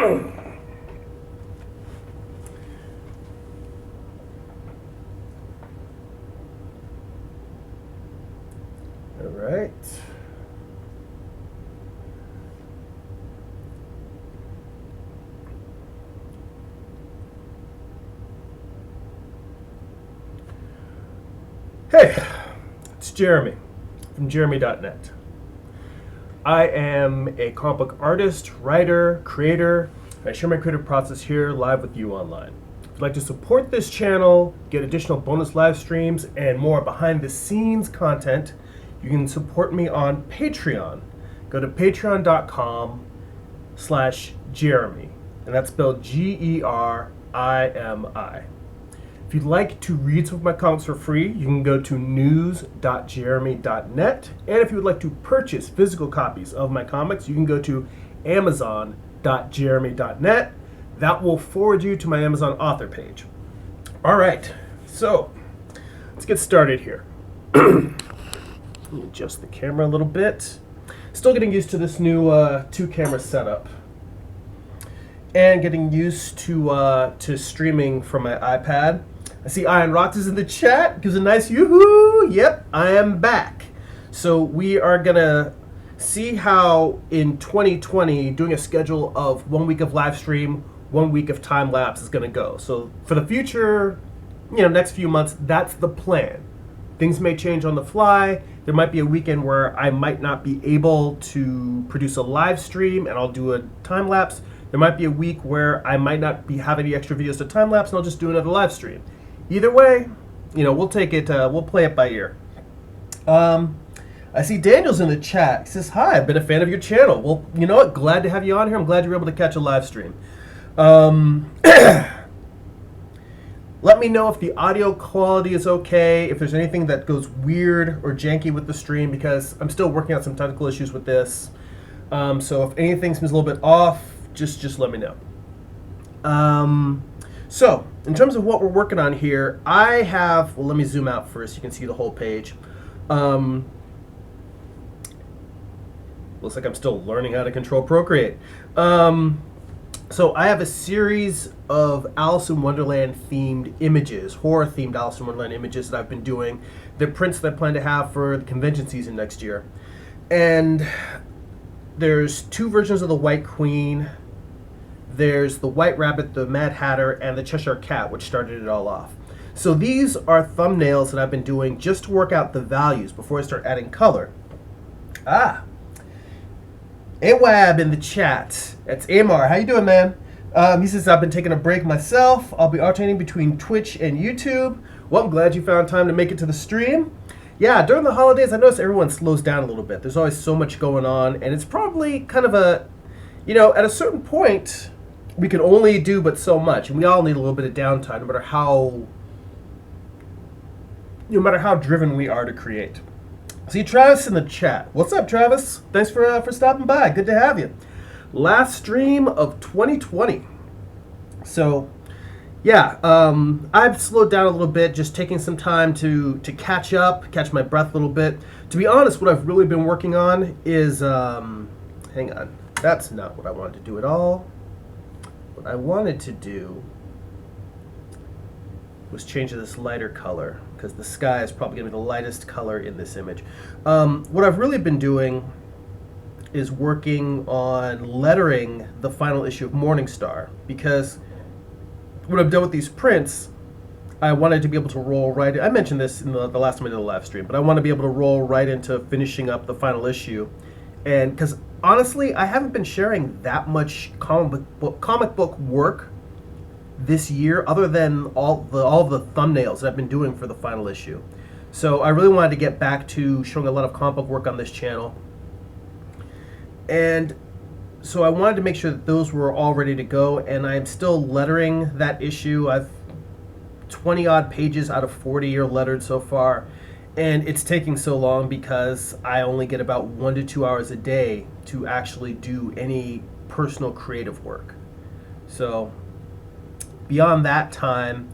All right. Hey, it's Jeremy from jeremy.net. I am a comic book artist, writer, creator. I share my creative process here live with you online. If you'd like to support this channel, get additional bonus live streams, and more behind the scenes content, you can support me on Patreon. Go to patreon.com/Jeremy, and that's spelled Gerimi. If you'd like to read some of my comics for free, you can go to news.jeremy.net. And if you would like to purchase physical copies of my comics, you can go to amazon.jeremy.net. That will forward you to my Amazon author page. All right, so let's get started here. Let me adjust the camera a little bit. Still getting used to this new 2-camera setup. And getting used to streaming from my iPad. I see Iron Rocks is in the chat. Gives a nice yoo-hoo. Yep, I am back. So we are gonna see how in 2020 doing a schedule of 1 week of live stream, 1 week of time lapse is gonna go. So for the future, next few months, that's the plan. Things may change on the fly. There might be a weekend where I might not be able to produce a live stream and I'll do a time lapse. There might be a week where I might not have any extra videos to time lapse and I'll just do another live stream. Either way, we'll take it, we'll play it by ear. I see Daniel's in the chat. He says, hi, I've been a fan of your channel. Well, you know what? Glad to have you on here. I'm glad you were able to catch a live stream. Let me know if the audio quality is okay, if there's anything that goes weird or janky with the stream, because I'm still working out some technical issues with this. So if anything seems a little bit off, just let me know. So in terms of what we're working on here, I have, well, let me zoom out first. You can see the whole page. Looks like I'm still learning how to control Procreate. So I have a series of Alice in Wonderland themed images, horror themed Alice in Wonderland images that I've been doing. The prints that I plan to have for the convention season next year. And there's 2 versions of the White Queen. There's the White Rabbit, the Mad Hatter, and the Cheshire Cat, which started it all off. So these are thumbnails that I've been doing just to work out the values before I start adding color. Awab in the chat. That's Amar. How you doing, man? He says, I've been taking a break myself. I'll be alternating between Twitch and YouTube. Well, I'm glad you found time to make it to the stream. Yeah, during the holidays, I notice everyone slows down a little bit. There's always so much going on, and it's probably kind of a, at a certain point, we can only do but so much, and we all need a little bit of downtime, no matter how driven we are to create. See Travis in the chat. What's up, Travis? Thanks for stopping by. Good to have you. Last stream of 2020. So, yeah, I've slowed down a little bit, just taking some time to catch up, catch my breath a little bit. To be honest, what I've really been working on is, hang on, that's not what I wanted to do at all. What I wanted to do was change this lighter color, because the sky is probably going to be the lightest color in this image. What I've really been doing is working on lettering the final issue of Morningstar, because when I'm done with these prints, I wanted to be able to roll right. I mentioned this in the last time I did a live stream, but I want to be able to roll right into finishing up the final issue. And because honestly, I haven't been sharing that much comic book work this year, other than all the thumbnails that I've been doing for the final issue. So I really wanted to get back to showing a lot of comic book work on this channel. And so I wanted to make sure that those were all ready to go, and I'm still lettering that issue. I've 20 odd pages out of 40 are lettered so far, and it's taking so long because I only get about 1 to 2 hours a day to actually do any personal creative work. So beyond that time,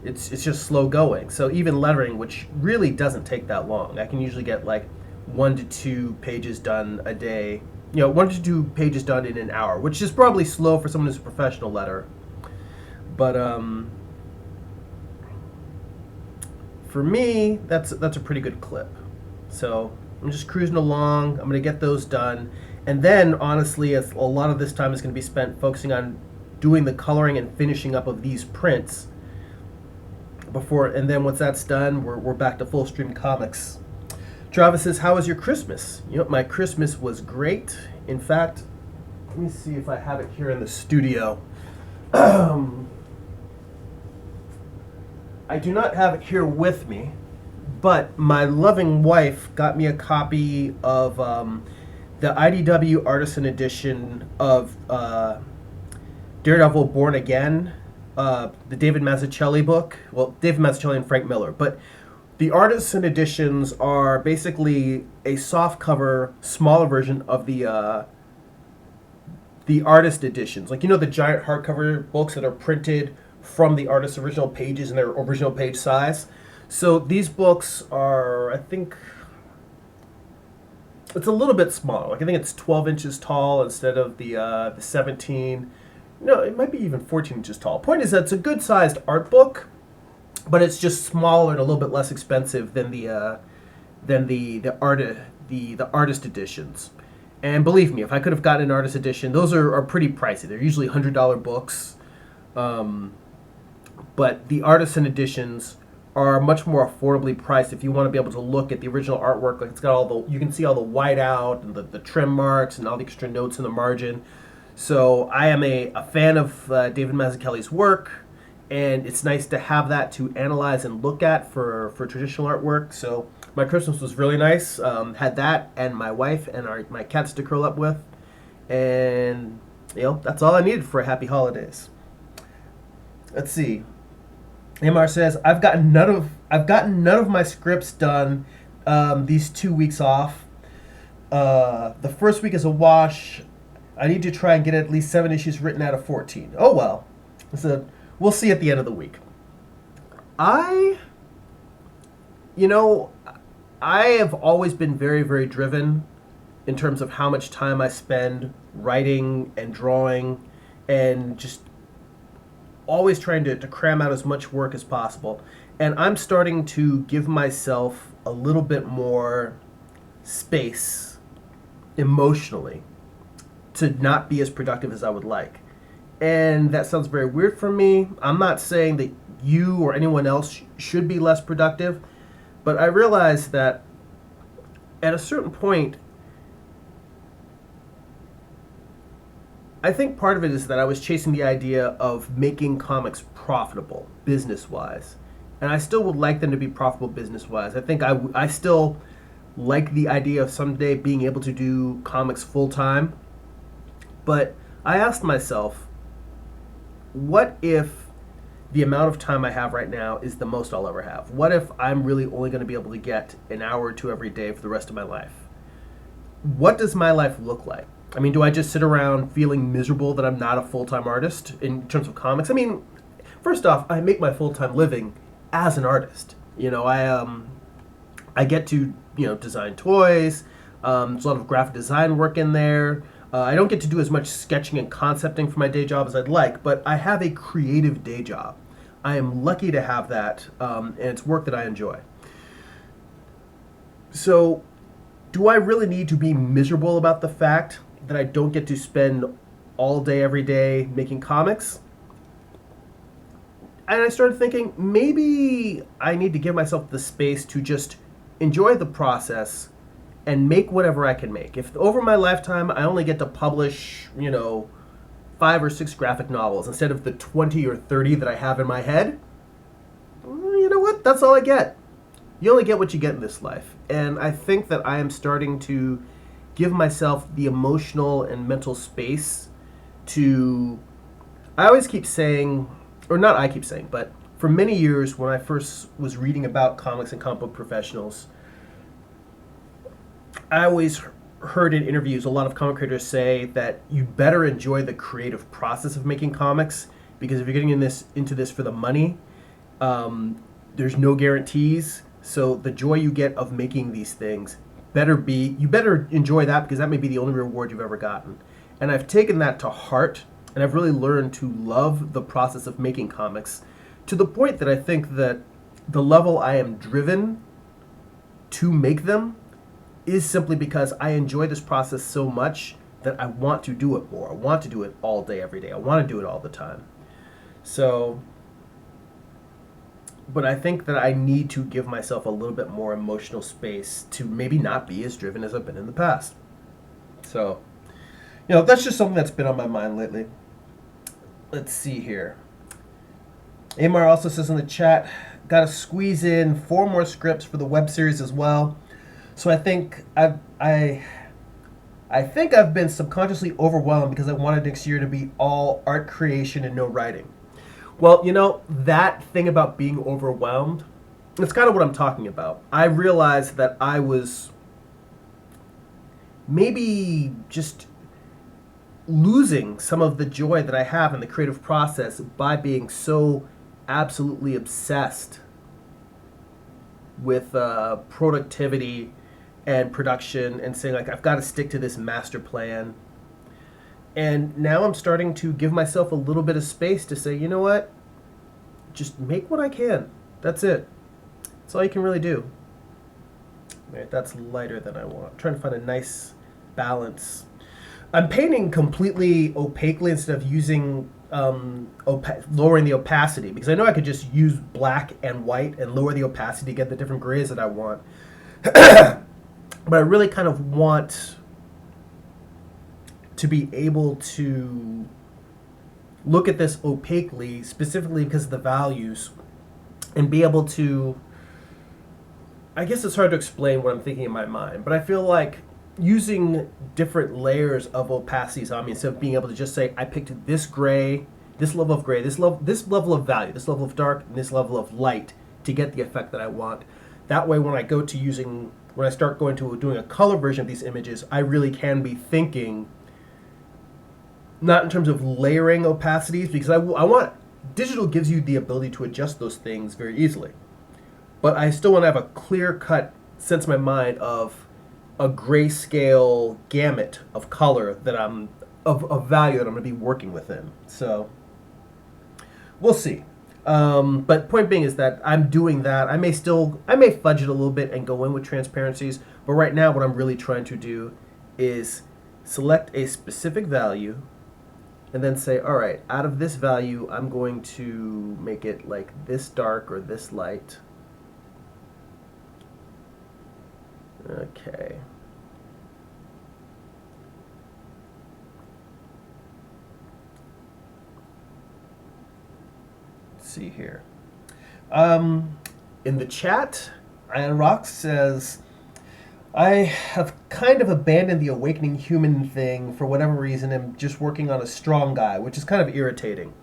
it's just slow going. So even lettering, which really doesn't take that long, I can usually get like 1 to 2 pages done a day 1 to 2 pages done in an hour, which is probably slow for someone who's a professional letter. But for me, that's a pretty good clip. So I'm just cruising along. I'm going to get those done. And then, honestly, a lot of this time is going to be spent focusing on doing the coloring and finishing up of these prints and then once that's done, we're back to full stream comics. Travis says, how was your Christmas? My Christmas was great. In fact, let me see if I have it here in the studio. I do not have it here with me, but my loving wife got me a copy of the IDW Artisan Edition of Daredevil Born Again, the David Mazzucchelli book. Well, David Mazzucchelli and Frank Miller. But the Artisan Editions are basically a softcover, smaller version of the artist editions. Like, the giant hardcover books that are printed from the artist's original pages in their original page size. So these books are, I think, it's a little bit smaller. Like, I think it's 12 inches tall instead of the 17. No, it might be even 14 inches tall. Point is that it's a good-sized art book, but it's just smaller and a little bit less expensive than the artist editions. And believe me, if I could have gotten an artist edition, those are pretty pricey. They're usually $100 books, but the artisan editions are much more affordably priced if you want to be able to look at the original artwork. Like, it's got you can see all the whiteout and the trim marks and all the extra notes in the margin. So I am a fan of David Mazzucchelli's work, and it's nice to have that to analyze and look at for traditional artwork. So my Christmas was really nice. Had that and my wife and my cats to curl up with, and that's all I needed for a happy holidays. Let's see. Amar says, I've gotten none of my scripts done these 2 weeks off. The first week is a wash. I need to try and get at least 7 issues written out of 14. Oh well. So we'll see at the end of the week. I have always been very, very driven in terms of how much time I spend writing and drawing, and just always trying to cram out as much work as possible. And I'm starting to give myself a little bit more space emotionally to not be as productive as I would like. And that sounds very weird for me. I'm not saying that you or anyone else should be less productive, but I realize that at a certain point, I think part of it is that I was chasing the idea of making comics profitable business-wise. And I still would like them to be profitable business-wise. I think I still like the idea of someday being able to do comics full-time. But I asked myself, what if the amount of time I have right now is the most I'll ever have? What if I'm really only going to be able to get an hour or two every day for the rest of my life? What does my life look like? I mean, do I just sit around feeling miserable that I'm not a full-time artist in terms of comics? I mean, first off, I make my full-time living as an artist. I get to, design toys. There's a lot of graphic design work in there. I don't get to do as much sketching and concepting for my day job as I'd like, but I have a creative day job. I am lucky to have that, and it's work that I enjoy. So, do I really need to be miserable about the fact that I don't get to spend all day, every day making comics? And I started thinking, maybe I need to give myself the space to just enjoy the process and make whatever I can make. If over my lifetime I only get to publish, 5 or 6 graphic novels instead of the 20 or 30 that I have in my head, you know what? That's all I get. You only get what you get in this life. And I think that I am starting to give myself the emotional and mental space to... I always keep saying, or not I keep saying, but for many years when I first was reading about comics and comic book professionals, I always heard in interviews a lot of comic creators say that you better enjoy the creative process of making comics, because if you're getting into this for the money, there's no guarantees. So the joy you get of making these things you better enjoy that, because that may be the only reward you've ever gotten. And I've taken that to heart, and I've really learned to love the process of making comics, to the point that I think that the level I am driven to make them is simply because I enjoy this process so much that I want to do it more. I want to do it all day, every day. I want to do it all the time. So, but I think that I need to give myself a little bit more emotional space to maybe not be as driven as I've been in the past. So, that's just something that's been on my mind lately. Let's see here. Amar also says in the chat, got to squeeze in 4 more scripts for the web series as well. So I think I think I've been subconsciously overwhelmed because I wanted next year to be all art creation and no writing. Well, that thing about being overwhelmed, it's kind of what I'm talking about. I realized that I was maybe just losing some of the joy that I have in the creative process by being so absolutely obsessed with productivity and production, and saying, like, I've got to stick to this master plan. And now I'm starting to give myself a little bit of space to say, you know what? Just make what I can. That's it. That's all you can really do. Right, that's lighter than I want. I'm trying to find a nice balance. I'm painting completely opaquely instead of using lowering the opacity, because I know I could just use black and white and lower the opacity to get the different grays that I want. But I really kind of want to be able to look at this opaquely, specifically because of the values, and be able to, I guess it's hard to explain what I'm thinking in my mind, but I feel like using different layers of opacities on me, instead of being able to just say, I picked this gray, this level of gray, this level of value, this level of dark, and this level of light to get the effect that I want. That way, when I start going to doing a color version of these images, I really can be thinking not in terms of layering opacities, because I want, digital gives you the ability to adjust those things very easily. But I still want to have a clear-cut sense in my mind of a grayscale gamut of color that of value that I'm going to be working within. So we'll see. But point being is that I'm doing that. I may fudge it a little bit and go in with transparencies, but right now what I'm really trying to do is select a specific value and then say, all right, out of this value, I'm going to make it like this dark or this light. Okay. Let's see here. In the chat, Ian Rock says, I have kind of abandoned the awakening human thing for whatever reason and just working on a strong guy, which is kind of irritating.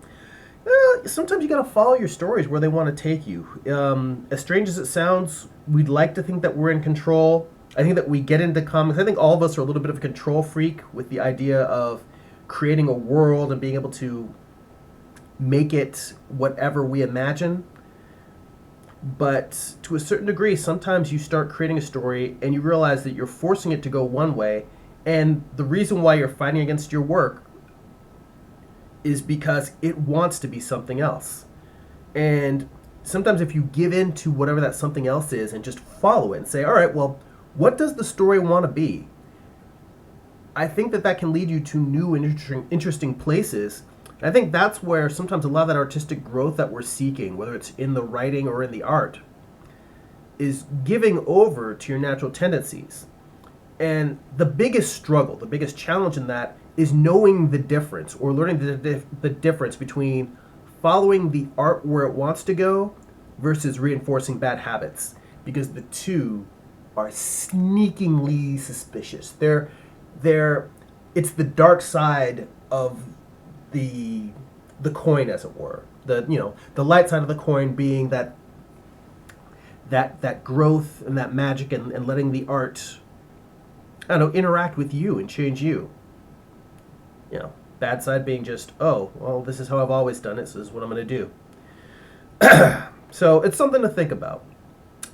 Sometimes you gotta follow your stories where they want to take you. As strange as it sounds, we'd like to think that we're in control. I think that we get into comics. I think all of us are a little bit of a control freak with the idea of creating a world and being able to make it whatever we imagine. But to a certain degree, sometimes you start creating a story and you realize that you're forcing it to go one way, and the reason why you're fighting against your work is because it wants to be something else. And sometimes if you give in to whatever that something else is and just follow it and say, all right, well, what does the story want to be? I think that can lead you to new and interesting places. I think that's where sometimes a lot of that artistic growth that we're seeking, whether it's in the writing or in the art, is giving over to your natural tendencies. And the biggest struggle, the biggest challenge in that is knowing the difference, or learning the difference between following the art where it wants to go versus reinforcing bad habits, because the two are sneakingly suspicious. It's the dark side of the coin, as it were. The light side of the coin being that growth and that magic and letting the art, I don't know, interact with you and change you. Bad side being just, oh, well, this is how I've always done it, so this is what I'm going to do. So it's something to think about.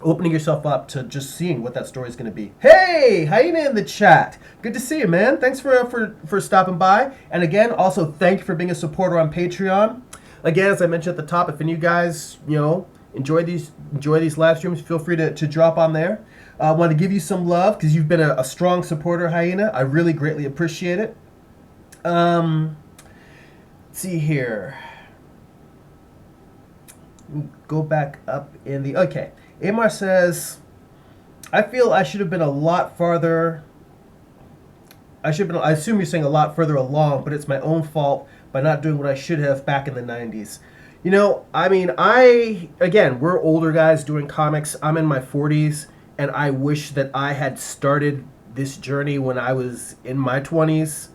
opening yourself up to just seeing what that story is going to be. Hey, Hyena in the chat. Good to see you, man. Thanks for stopping by. And again, also thank you for being a supporter on Patreon. Again, as I mentioned at the top, if any of you guys, enjoy these live streams, feel free to drop on there. I want to give you some love because you've been a strong supporter, Hyena. I really greatly appreciate it. Let's see here. Go back up in the... Okay. Amar says, I feel I should have been a lot farther... I assume you're saying a lot further along, but it's my own fault by not doing what I should have back in the 90s. Again, we're older guys doing comics. I'm in my 40s, and I wish that I had started this journey when I was in my 20s,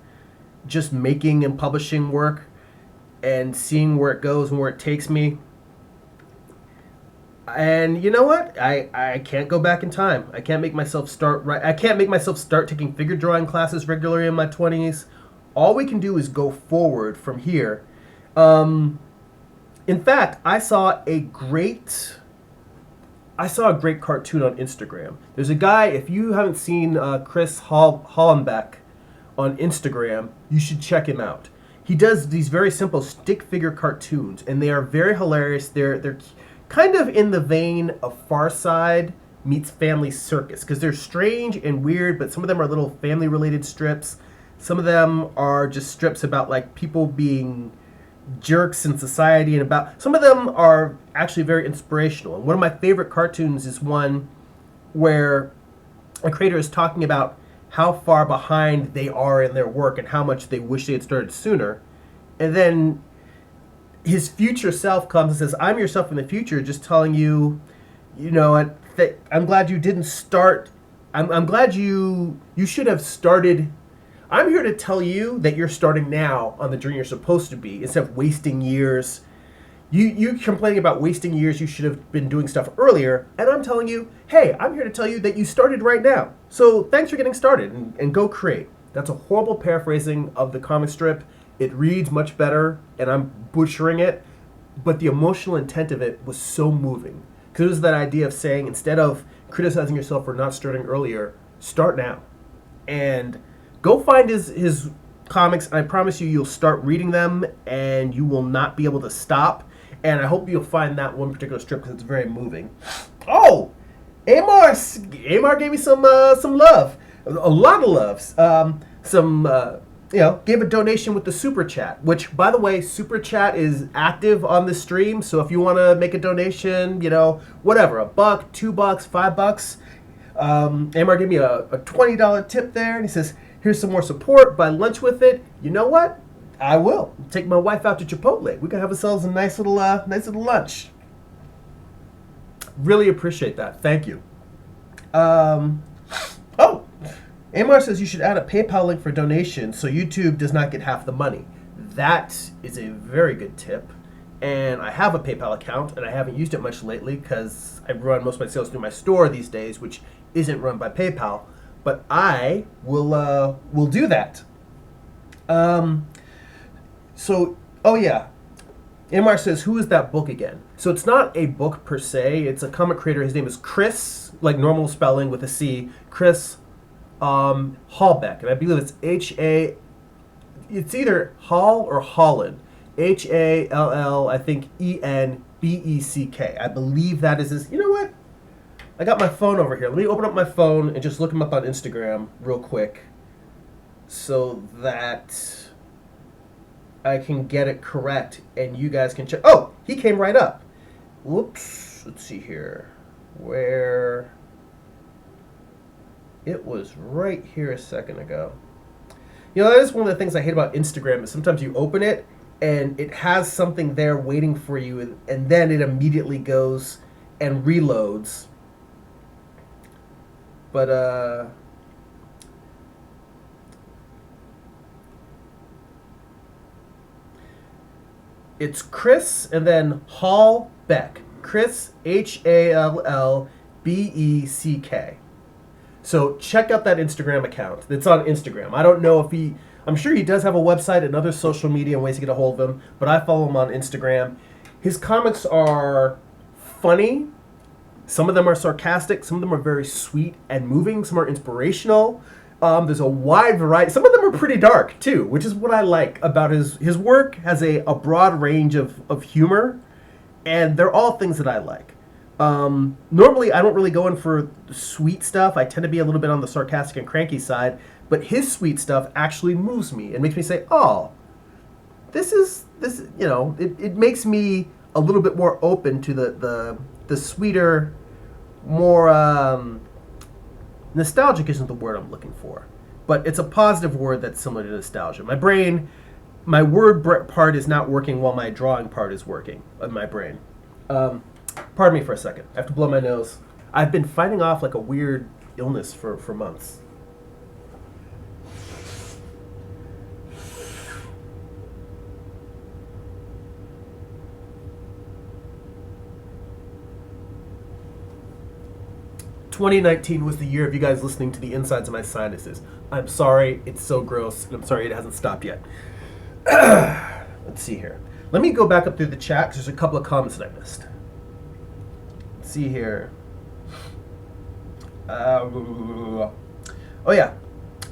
just making and publishing work and seeing where it goes and where it takes me. And you know what? I can't go back in time. I can't make myself start taking figure drawing classes regularly in my 20s. All we can do is go forward from here. In fact, I saw a great cartoon on Instagram. There's a guy, if you haven't seen Chris Hollenbeck on Instagram, you should check him out. He does these very simple stick figure cartoons, and they are very hilarious. They're kind of in the vein of Far Side meets Family Circus, because they're strange and weird, but some of them are little family-related strips. Some of them are just strips about like people being jerks in society, and about some of them are actually very inspirational. And one of my favorite cartoons is one where a creator is talking about how far behind they are in their work and how much they wish they had started sooner. And then his future self comes and says, I'm yourself in the future, just telling you, I'm glad you didn't start. I'm glad you should have started. I'm here to tell you that you're starting now on the journey you're supposed to be, instead of wasting years. You complaining about wasting years, you should have been doing stuff earlier, and I'm telling you, hey, I'm here to tell you that you started right now. So thanks for getting started, and go create. That's a horrible paraphrasing of the comic strip. It reads much better, and I'm butchering it, but the emotional intent of it was so moving. Because it was that idea of saying, instead of criticizing yourself for not starting earlier, start now. And go find his comics, and I promise you, you'll start reading them, and you will not be able to stop. And I hope you'll find that one particular strip, because it's very moving. Oh! Amar gave me some love. A lot of loves. Gave a donation with the Super Chat, which, by the way, Super Chat is active on the stream. So if you want to make a donation, whatever, $1, $2, $5. Amar gave me a $20 tip there, and he says, here's some more support, buy lunch with it. You know what? I will. Take my wife out to Chipotle. We can have ourselves a nice little lunch. Really appreciate that. Thank you. Amar says you should add a PayPal link for donations so YouTube does not get half the money. That is a very good tip. And I have a PayPal account, and I haven't used it much lately because I run most of my sales through my store these days, which isn't run by PayPal. But I will do that. Amar says, who is that book again? So it's not a book per se. It's a comic creator. His name is Chris, like normal spelling with a C. Chris Hallbeck, and I believe it's it's either Hall or Holland. Hall, I think Enbeck. I believe that is his. You know what? I got my phone over here. Let me open up my phone and just look him up on Instagram real quick so that I can get it correct and you guys can check. Oh, he came right up. Whoops. Let's see here. Where... It was right here a second ago. That is one of the things I hate about Instagram, is sometimes you open it and it has something there waiting for you, and then it immediately goes and reloads. But, it's Chris and then Hallbeck. Chris, Hallbeck. So check out that Instagram account. It's on Instagram. I don't know if I'm sure he does have a website and other social media and ways to get a hold of him, but I follow him on Instagram. His comics are funny, Some of them are sarcastic. Some of them are very sweet and moving. Some are inspirational. There's a wide variety. Some of them are pretty dark too, which is what I like about his work. Has a broad range of humor, and they're all things that I like. Normally, I don't really go in for sweet stuff. I tend to be a little bit on the sarcastic and cranky side, but his sweet stuff actually moves me and makes me say, "Oh, this is you know." It makes me a little bit more open to the sweeter, more nostalgic isn't the word I'm looking for, but it's a positive word that's similar to nostalgia. My brain, my word part is not working while my drawing part is working in my brain. Pardon me for a second. I have to blow my nose. I've been fighting off like a weird illness for months. "2019 was the year of you guys listening to the insides of my sinuses. I'm sorry, it's so gross, and I'm sorry it hasn't stopped yet." Let's see here. Let me go back up through the chat because there's a couple of comments that I missed. Let's see here. Oh yeah.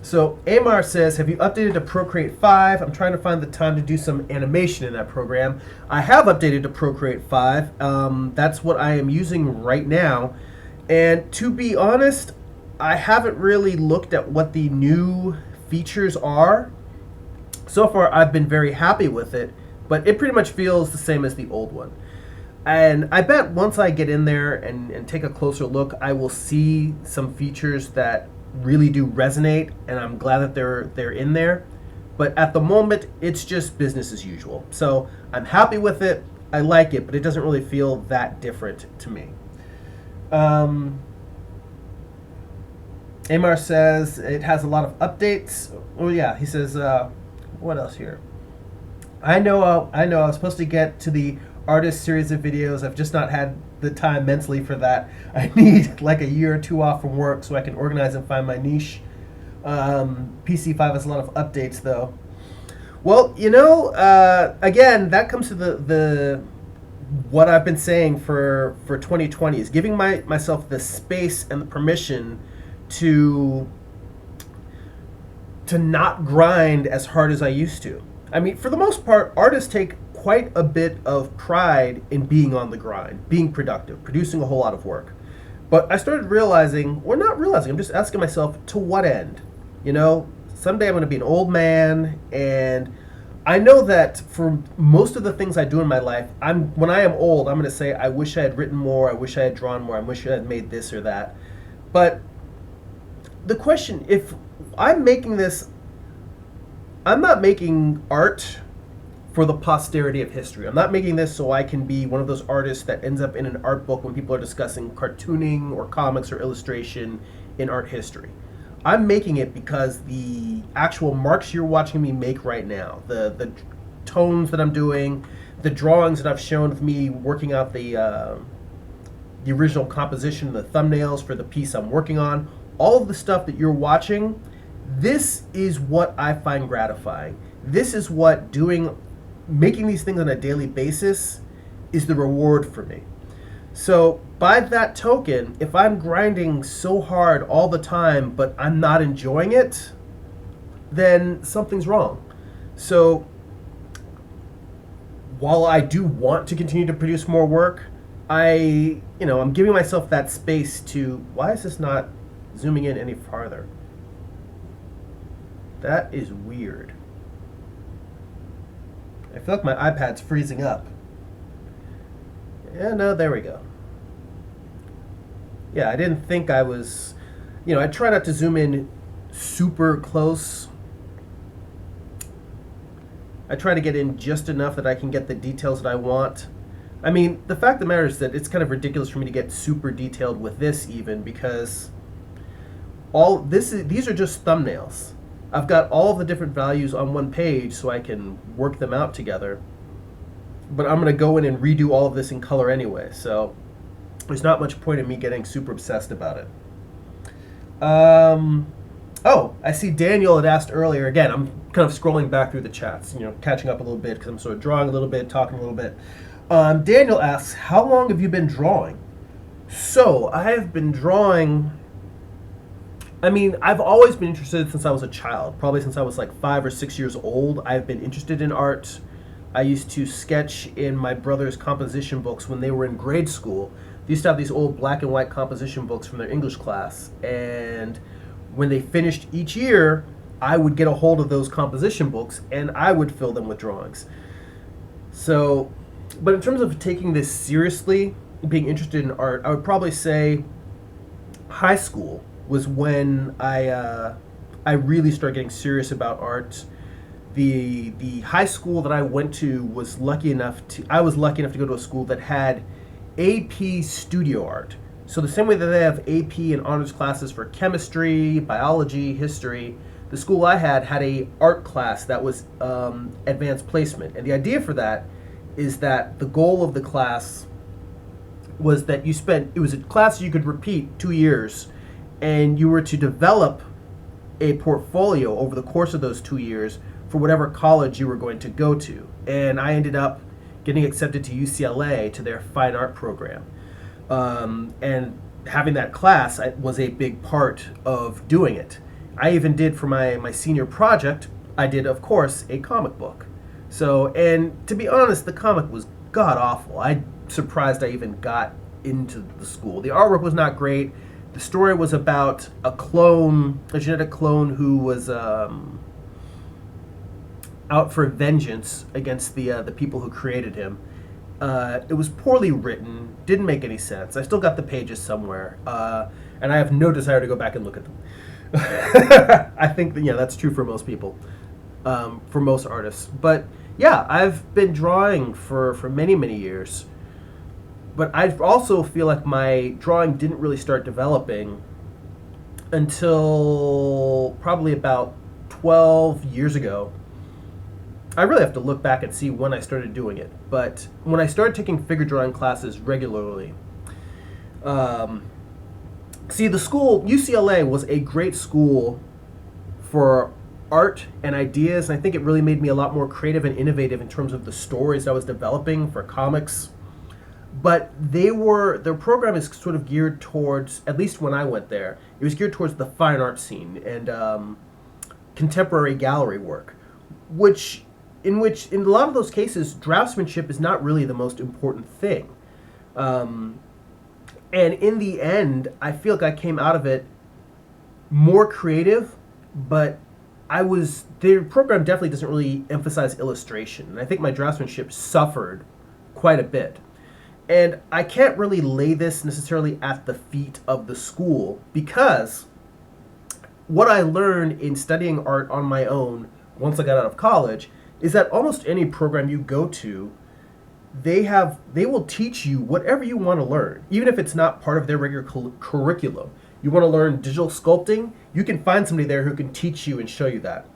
So Amar says, "Have you updated to Procreate 5? I'm trying to find the time to do some animation in that program." I have updated to Procreate 5. That's what I am using right now. And to be honest, I haven't really looked at what the new features are. So far, I've been very happy with it, but it pretty much feels the same as the old one. And I bet once I get in there and take a closer look, I will see some features that really do resonate, and I'm glad that they're in there. But at the moment, it's just business as usual. So I'm happy with it. I like it, but it doesn't really feel that different to me. Amar says it has a lot of updates. Oh yeah, he says, what else here? I know I was supposed to get to the artist series of videos. I've just not had the time mentally for that. I need like a year or two off from work so I can organize and find my niche. PC5 has a lot of updates though. Well, you know, again, that comes to the what I've been saying for 2020 is giving myself the space and the permission to not grind as hard as I used to. I mean, for the most part, artists take quite a bit of pride in being on the grind, being productive, producing a whole lot of work. But I started realizing, or not realizing, I'm just asking myself, to what end? You know, someday I'm going to be an old man, and I know that for most of the things I do in my life, when I am old, I'm going to say, I wish I had written more, I wish I had drawn more, I wish I had made this or that. But the question, if I'm making this, I'm not making art for the posterity of history. I'm not making this so I can be one of those artists that ends up in an art book when people are discussing cartooning or comics or illustration in art history. I'm making it because the actual marks you're watching me make right now, the tones that I'm doing, the drawings that I've shown of me working out the original composition, the thumbnails for the piece I'm working on, all of the stuff that you're watching, this is what I find gratifying. This is what making these things on a daily basis is the reward for me. So by that token, if I'm grinding so hard all the time, but I'm not enjoying it, then something's wrong. So while I do want to continue to produce more work, I'm giving myself that space to, why is this not zooming in any farther? That is weird. I feel like my iPad's freezing up. Yeah, no, there we go. Yeah, I didn't think I was, I try not to zoom in super close. I try to get in just enough that I can get the details that I want. I mean, the fact of the matter is that it's kind of ridiculous for me to get super detailed with this even, because these are just thumbnails. I've got all of the different values on one page so I can work them out together. But I'm going to go in and redo all of this in color anyway, so there's not much point in me getting super obsessed about it. Oh, I see Daniel had asked earlier. Again, I'm kind of scrolling back through the chats, catching up a little bit because I'm sort of drawing a little bit, talking a little bit. Daniel asks, how long have you been drawing? So I have been drawing. I mean, I've always been interested since I was a child. Probably since I was like 5 or 6 years old, I've been interested in art. I used to sketch in my brother's composition books when they were in grade school. They used to have these old black and white composition books from their English class. And when they finished each year, I would get a hold of those composition books and I would fill them with drawings. So, but in terms of taking this seriously, being interested in art, I would probably say high school was when I really started getting serious about art. The high school that I went to was lucky enough to I was lucky enough to go to a school that had AP studio art. So the same way that they have AP and honors classes for chemistry, biology, history, the school I had a art class that was advanced placement. And the idea for that is that the goal of the class was that it was a class you could repeat 2 years, and you were to develop a portfolio over the course of those 2 years for whatever college you were going to go to. And I ended up getting accepted to UCLA to their fine art program. And having that class was a big part of doing it. I even did for my senior project, I did, of course, a comic book. So, and to be honest, the comic was god awful. I'm surprised I even got into the school. The artwork was not great. The story was about a genetic clone who was out for vengeance against the people who created him. It was poorly written, didn't make any sense. I still got the pages somewhere, and I have no desire to go back and look at them. I think that, that's true for most people, for most artists. But yeah, I've been drawing for many, many years. But I also feel like my drawing didn't really start developing until probably about 12 years ago. I really have to look back and see when I started doing it. But when I started taking figure drawing classes regularly, see, the school, UCLA, was a great school for art and ideas, and I think it really made me a lot more creative and innovative in terms of the stories I was developing for comics. But their program is sort of geared towards, at least when I went there, it was geared towards the fine art scene and contemporary gallery work, in a lot of those cases, draftsmanship is not really the most important thing. And in the end, I feel like I came out of it more creative, but the program definitely doesn't really emphasize illustration. And I think my draftsmanship suffered quite a bit. And I can't really lay this necessarily at the feet of the school, because what I learned in studying art on my own once I got out of college is that almost any program you go to, they will teach you whatever you want to learn, even if it's not part of their regular curriculum. You want to learn digital sculpting, you can find somebody there who can teach you and show you that.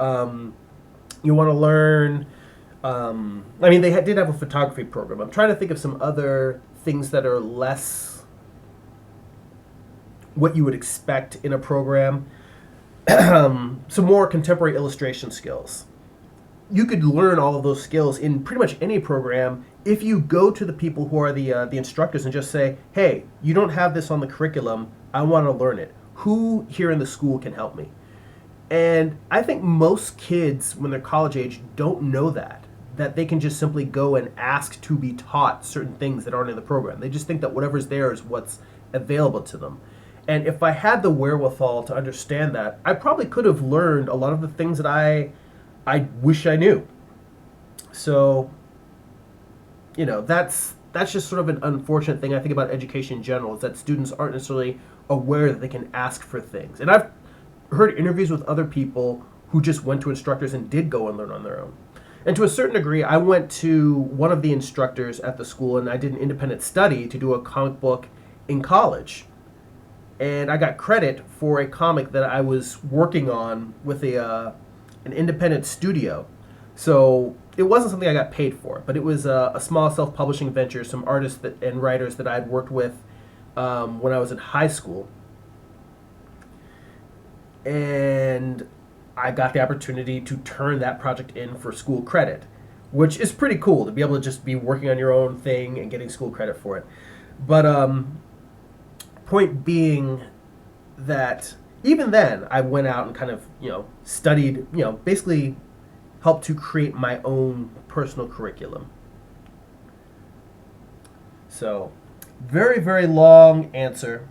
You want to learn, they did have a photography program. I'm trying to think of some other things that are less what you would expect in a program. Some more contemporary illustration skills. You could learn all of those skills in pretty much any program if you go to the people who are the instructors and just say, hey, you don't have this on the curriculum, I want to learn it. Who here in the school can help me? And I think most kids, when they're college age, don't know that they can just simply go and ask to be taught certain things that aren't in the program. They just think that whatever's there is what's available to them. And if I had the wherewithal to understand that, I probably could have learned a lot of the things that I wish I knew. So, that's just sort of an unfortunate thing I think about education in general, is that students aren't necessarily aware that they can ask for things. And I've heard interviews with other people who just went to instructors and did go and learn on their own. And to a certain degree, I went to one of the instructors at the school and I did an independent study to do a comic book in college. And I got credit for a comic that I was working on with an independent studio. So it wasn't something I got paid for, but it was a small self-publishing venture, some artists and writers that I had worked with when I was in high school. And I got the opportunity to turn that project in for school credit, which is pretty cool to be able to just be working on your own thing and getting school credit for it. But point being that even then, I went out and kind of, studied, basically helped to create my own personal curriculum. So, very, very long answer.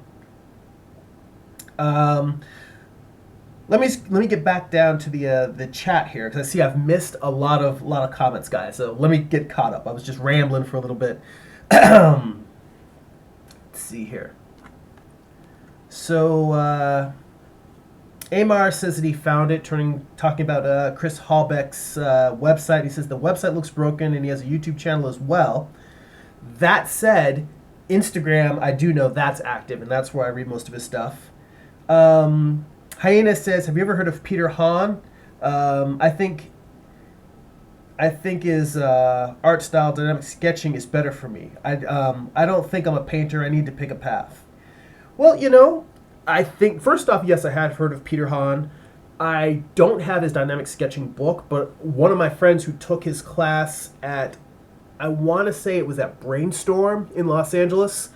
Let me get back down to the chat here, because I see I've missed a lot of comments, guys. So let me get caught up. I was just rambling for a little bit. Let's see here. So Amar says that he found it, talking about Chris Hallbeck's website. He says the website looks broken, and he has a YouTube channel as well. That said, Instagram, I do know that's active, and that's where I read most of his stuff. Hyena says, have you ever heard of Peter Hahn? I think his art style, dynamic sketching is better for me. I don't think I'm a painter. I need to pick a path. Well, I think, first off, yes, I had heard of Peter Hahn. I don't have his dynamic sketching book, but one of my friends who took his class at, I want to say it was at Brainstorm in Los Angeles,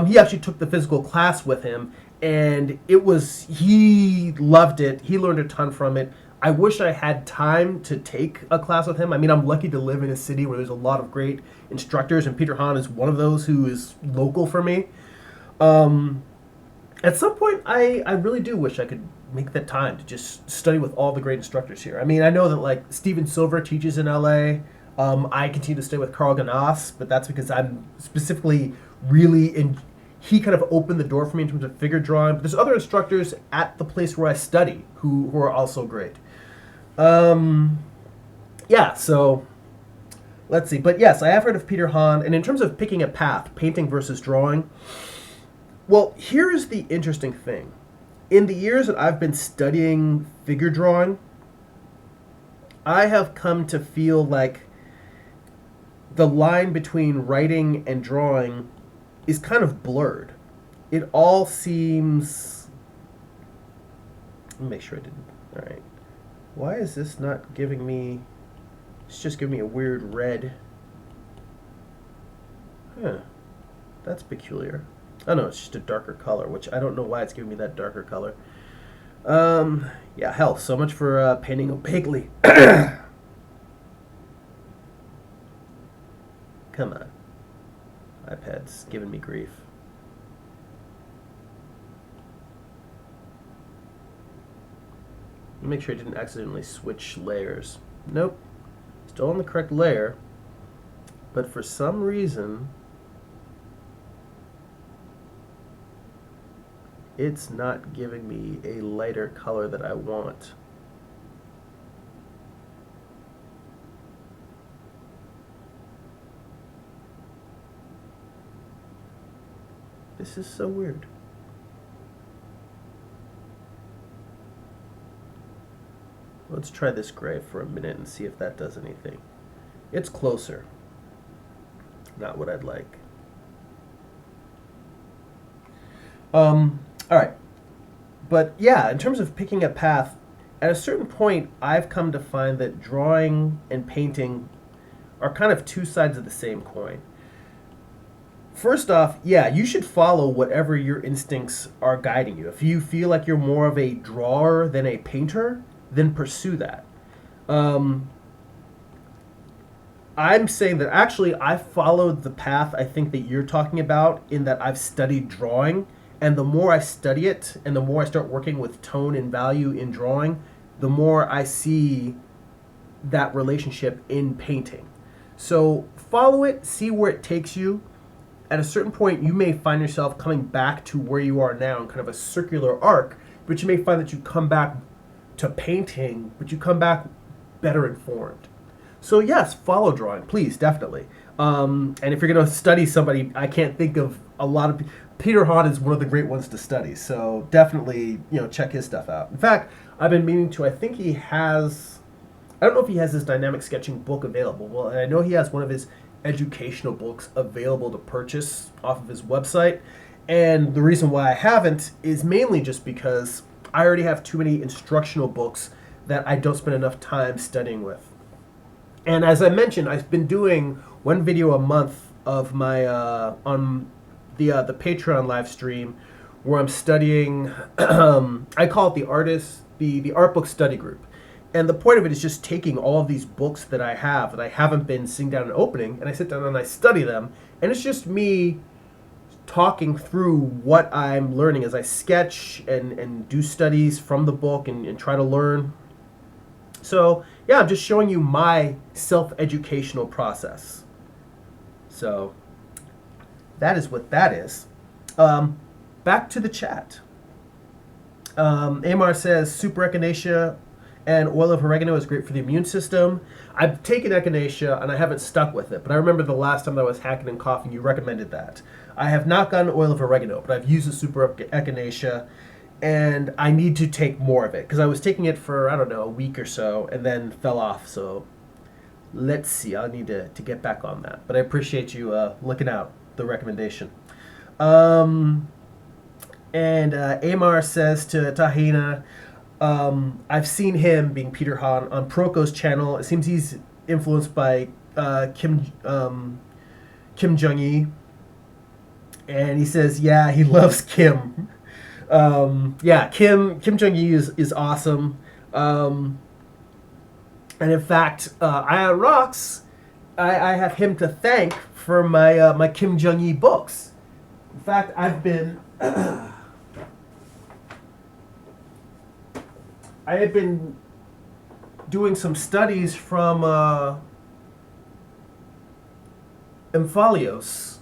he actually took the physical class with him, and he loved it. He learned a ton from it. I wish I had time to take a class with him. I mean, I'm lucky to live in a city where there's a lot of great instructors, and Peter Hahn is one of those who is local for me. At some point, I really do wish I could make that time to just study with all the great instructors here. I mean, I know that, like, Steven Silver teaches in LA. I continue to stay with Carl Ganas, but that's because I'm specifically really he kind of opened the door for me in terms of figure drawing. But there's other instructors at the place where I study who are also great. Yeah, so let's see. But yes, I have heard of Peter Hahn. And in terms of picking a path, painting versus drawing, well, here's the interesting thing. In the years that I've been studying figure drawing, I have come to feel like the line between writing and drawing is kind of blurred. It all seems... Let me make sure I didn't... All right. Why is this not giving me... It's just giving me a weird red. Huh. That's peculiar. Oh no, it's just a darker color, which I don't know why it's giving me that darker color. Yeah, hell, so much for painting opaquely. Come on. iPad's giving me grief. Make sure I didn't accidentally switch layers. Nope. Still on the correct layer. But for some reason, it's not giving me a lighter color that I want. This is so weird. Let's try this gray for a minute and see if that does anything. It's closer. Not what I'd like. All right. But yeah, in terms of picking a path, at a certain point, I've come to find that drawing and painting are kind of two sides of the same coin. First off, yeah, you should follow whatever your instincts are guiding you. If you feel like you're more of a drawer than a painter, then pursue that. I'm saying that actually I followed the path I think that you're talking about, in that I've studied drawing, and the more I study it and the more I start working with tone and value in drawing, the more I see that relationship in painting. So follow it, see where it takes you. At a certain point, you may find yourself coming back to where you are now in kind of a circular arc, but you may find that you come back to painting, but you come back better informed. So yes, follow drawing, please, definitely. And if you're going to study somebody, I can't think of a lot of... Peter Hahn is one of the great ones to study, so definitely, check his stuff out. In fact, I've been meaning to, I think he has... I don't know if he has his dynamic sketching book available. Well, I know he has one of his educational books available to purchase off of his website. And the reason why I haven't is mainly just because I already have too many instructional books that I don't spend enough time studying with. And as I mentioned, I've been doing one video a month of my on the Patreon live stream, where I'm studying. I call it the art book study group, and the point of it is just taking all of these books that I have that I haven't been sitting down and opening, and I sit down and I study them, and it's just me talking through what I'm learning as I sketch and do studies from the book and try to learn. So yeah, I'm just showing you my self-educational process. So that is what that is. Back to the chat. Amar says super echinacea and oil of oregano is great for the immune system. I've taken echinacea and I haven't stuck with it, but I remember the last time I was hacking and coughing, you recommended that. I have not gotten oil of oregano, but I've used the super echinacea, and I need to take more of it because I was taking it for, I don't know, a week or so and then fell off. So let's see. I'll need to get back on that. But I appreciate you looking out the recommendation. And Amar says to Tahina, I've seen him, being Peter Han, on Proko's channel. It seems he's influenced by Kim Jong-il. And he says, yeah, he loves Kim. Yeah, Kim Jong-il is awesome. And in fact, Ion Rocks, I have him to thank for my my Kim Jong-il books. In fact, I've been I have been doing some studies from Emphalios,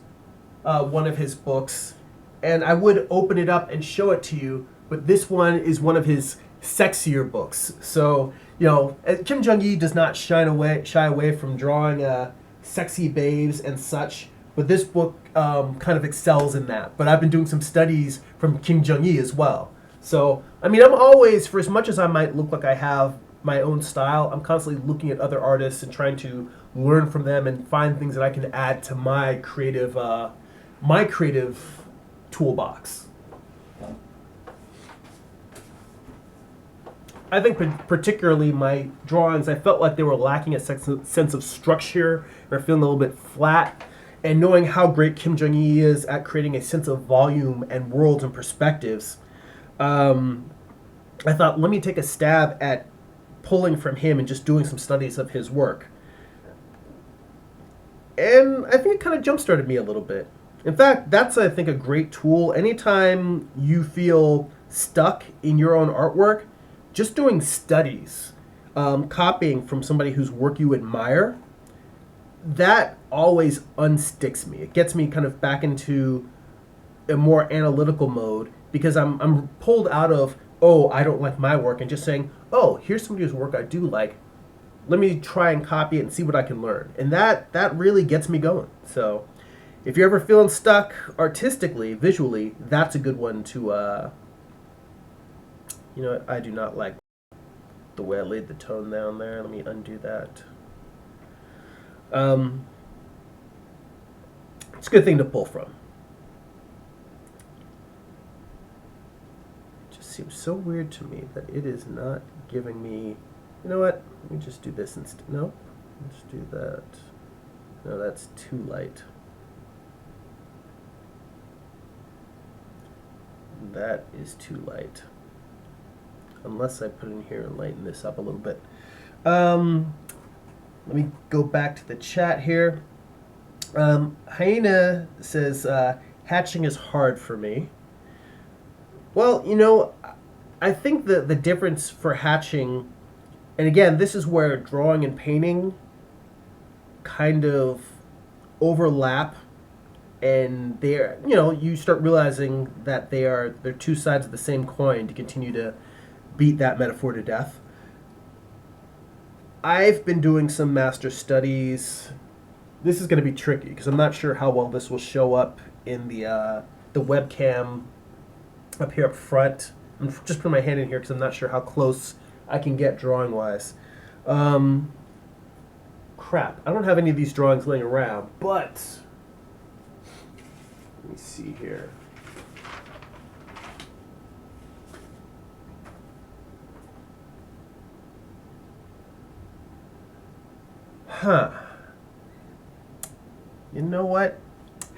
one of his books, and I would open it up and show it to you, but this one is one of his sexier books. So, you know, Kim Jong-il does not shy away from drawing sexy babes and such, but this book kind of excels in that. But I've been doing some studies from Kim Jong-il as well. So, I mean, I'm always, for as much as I might look like I have my own style, I'm constantly looking at other artists and trying to learn from them and find things that I can add to my creative toolbox. I think particularly my drawings, I felt like they were lacking a sense of structure or feeling a little bit flat. And knowing how great Kim Jong-il is at creating a sense of volume and worlds and perspectives, I thought, let me take a stab at pulling from him and just doing some studies of his work. And I think it kind of jump-started me a little bit. In fact, that's, I think, a great tool. Anytime you feel stuck in your own artwork, just doing studies, copying from somebody whose work you admire, that always unsticks me. It gets me kind of back into a more analytical mode because I'm pulled out of, oh, I don't like my work, and just saying, oh, here's somebody whose work I do like. Let me try and copy it and see what I can learn. And that really gets me going. So if you're ever feeling stuck artistically, visually, that's a good one to, you know what, I do not like the way I laid the tone down there. Let me undo that. It's a good thing to pull from. It just seems so weird to me that it is not giving me, you know what, let me just do this instead. No, let's do that. No, that's too light. That is too light. Unless I put in here and lighten this up a little bit. Let me go back to the chat here. Hyena says, hatching is hard for me. Well, you know, I think the difference for hatching, and again, this is where drawing and painting kind of overlap, and they're, you know, you start realizing that they're two sides of the same coin to continue to beat that metaphor to death. I've been doing some master studies. This is going to be tricky because I'm not sure how well this will show up in the webcam up here up front. I'm just putting my hand in here because I'm not sure how close I can get drawing wise. Crap, I don't have any of these drawings laying around, but let me see here. Huh. You know what?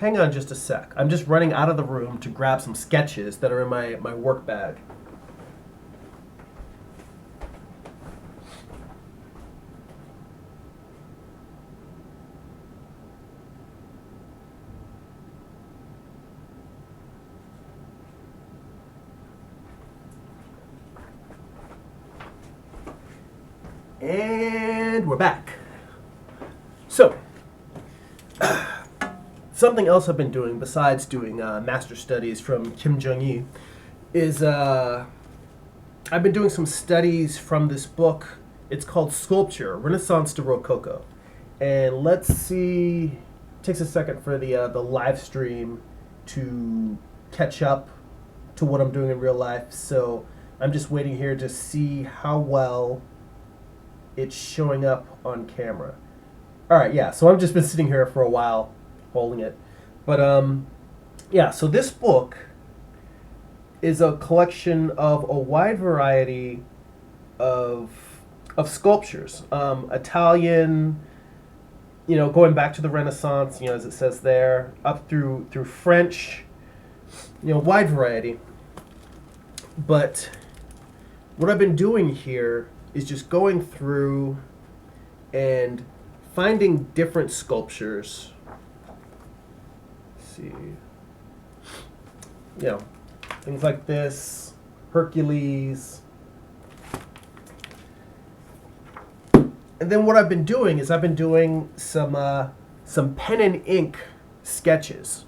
Hang on just a sec. I'm just running out of the room to grab some sketches that are in my work bag. And we're back. So, something else I've been doing besides doing master studies from Kim Jung-yi is I've been doing some studies from this book. It's called Sculpture, Renaissance to Rococo. And let's see, it takes a second for the live stream to catch up to what I'm doing in real life. So I'm just waiting here to see how well it's showing up on camera. All right, yeah, so I've just been sitting here for a while holding it. But yeah, so this book is a collection of a wide variety of sculptures. Italian, going back to the Renaissance, as it says there, up through French, wide variety. But what I've been doing here is just going through and finding different sculptures. Let's see. Things like this, Hercules. And then what I've been doing is I've been doing some pen and ink sketches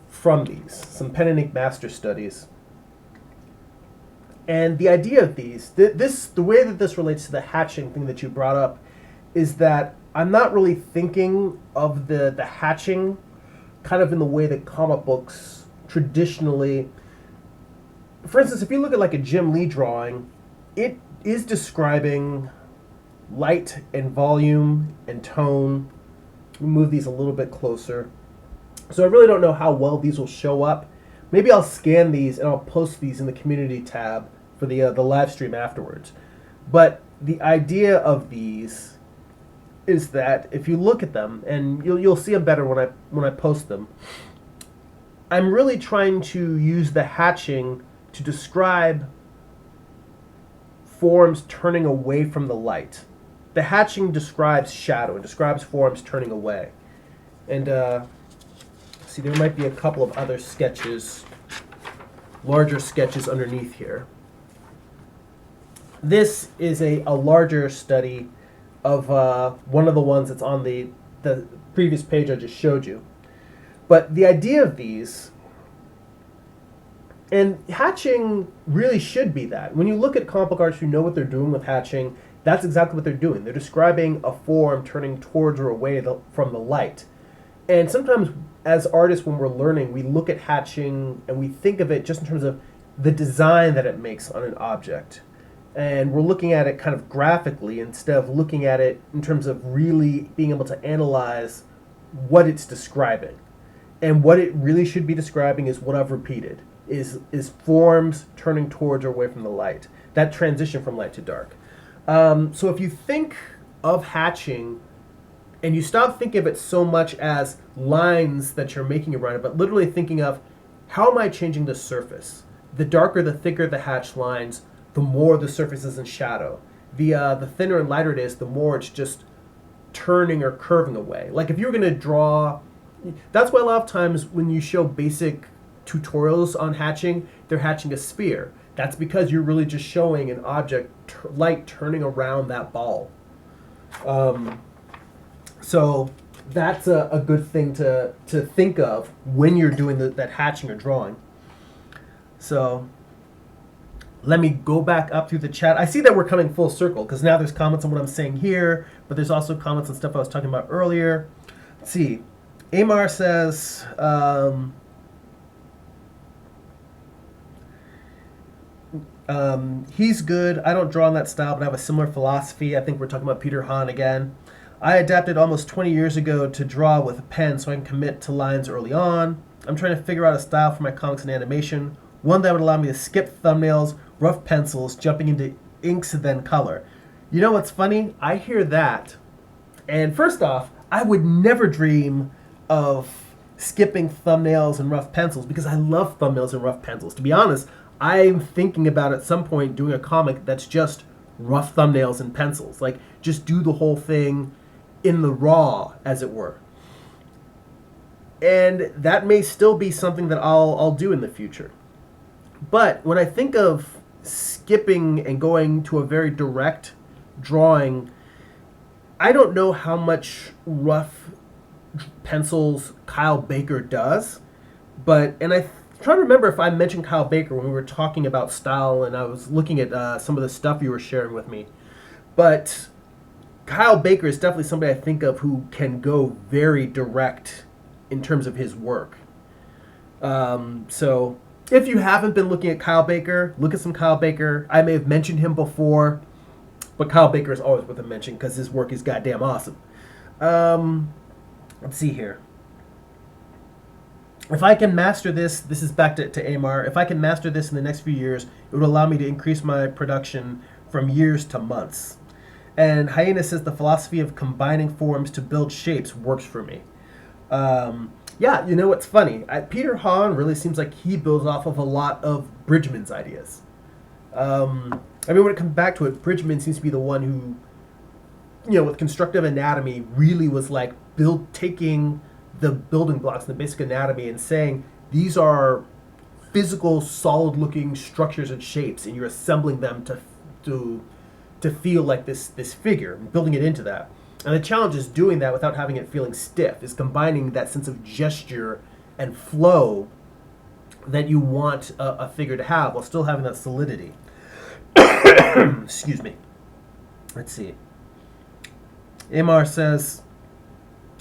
from these, some pen and ink master studies. And the idea of these, the way that this relates to the hatching thing that you brought up, is that I'm not really thinking of the hatching kind of in the way that comic books traditionally. For instance, if you look at like a Jim Lee drawing, it is describing light and volume and tone. We'll move these a little bit closer. So I really don't know how well these will show up. Maybe I'll scan these and I'll post these in the community tab for the live stream afterwards. But the idea of these is that if you look at them, and you'll see them better when I post them, I'm really trying to use the hatching to describe forms turning away from the light. The hatching describes shadow, it describes forms turning away. And see, there might be a couple of other sketches, larger sketches underneath here. This is a larger study of one of the ones that's on the previous page I just showed you. But the idea of these, and hatching really should be that. When you look at comic book artists who know what they're doing with hatching, that's exactly what they're doing. They're describing a form turning towards or away from the light. And sometimes as artists, when we're learning, we look at hatching and we think of it just in terms of the design that it makes on an object. And we're looking at it kind of graphically instead of looking at it in terms of really being able to analyze what it's describing. And what it really should be describing is what I've repeated, is forms turning towards or away from the light, that transition from light to dark. So if you think of hatching and you stop thinking of it so much as lines that you're making around it, but literally thinking of how am I changing the surface? The darker, the thicker the hatched lines, the more the surface is in shadow. The thinner and lighter it is, the more it's just turning or curving away. Like if you're going to draw, that's why a lot of times when you show basic tutorials on hatching, they're hatching a sphere. That's because you're really just showing an object, light turning around that ball. So that's a good thing to think of when you're doing that hatching or drawing. So let me go back up through the chat. I see that we're coming full circle because now there's comments on what I'm saying here, but there's also comments on stuff I was talking about earlier. Let's see. Amar says, he's good. I don't draw in that style, but I have a similar philosophy. I think we're talking about Peter Hahn again. I adapted almost 20 years ago to draw with a pen so I can commit to lines early on. I'm trying to figure out a style for my comics and animation, one that would allow me to skip thumbnails, rough pencils, jumping into inks and then color. You know what's funny? I hear that, and first off, I would never dream of skipping thumbnails and rough pencils because I love thumbnails and rough pencils. To be honest, I'm thinking about at some point doing a comic that's just rough thumbnails and pencils. Like, just do the whole thing in the raw, as it were. And that may still be something that I'll do in the future. But when I think of skipping and going to a very direct drawing, I don't know how much rough pencils Kyle Baker does, and I try to remember if I mentioned Kyle Baker when we were talking about style and I was looking at some of the stuff you were sharing with me. But Kyle Baker is definitely somebody I think of who can go very direct in terms of his work. So if you haven't been looking at Kyle Baker, look at some Kyle Baker. I may have mentioned him before, but Kyle Baker is always worth a mention because his work is goddamn awesome. Let's see here. If I can master this is back to Amar. If I can master this in the next few years, it would allow me to increase my production from years to months. And Hyena says the philosophy of combining forms to build shapes works for me. Yeah, you know what's funny? Peter Hahn really seems like he builds off of a lot of Bridgman's ideas. I mean, when it comes back to it, Bridgman seems to be the one who, you know, with constructive anatomy, really was like taking the building blocks and the basic anatomy and saying these are physical, solid-looking structures and shapes, and you're assembling them to feel like this figure, and building it into that. And the challenge is doing that without having it feeling stiff, is combining that sense of gesture and flow that you want a figure to have while still having that solidity. Excuse me. Let's see. Amar says,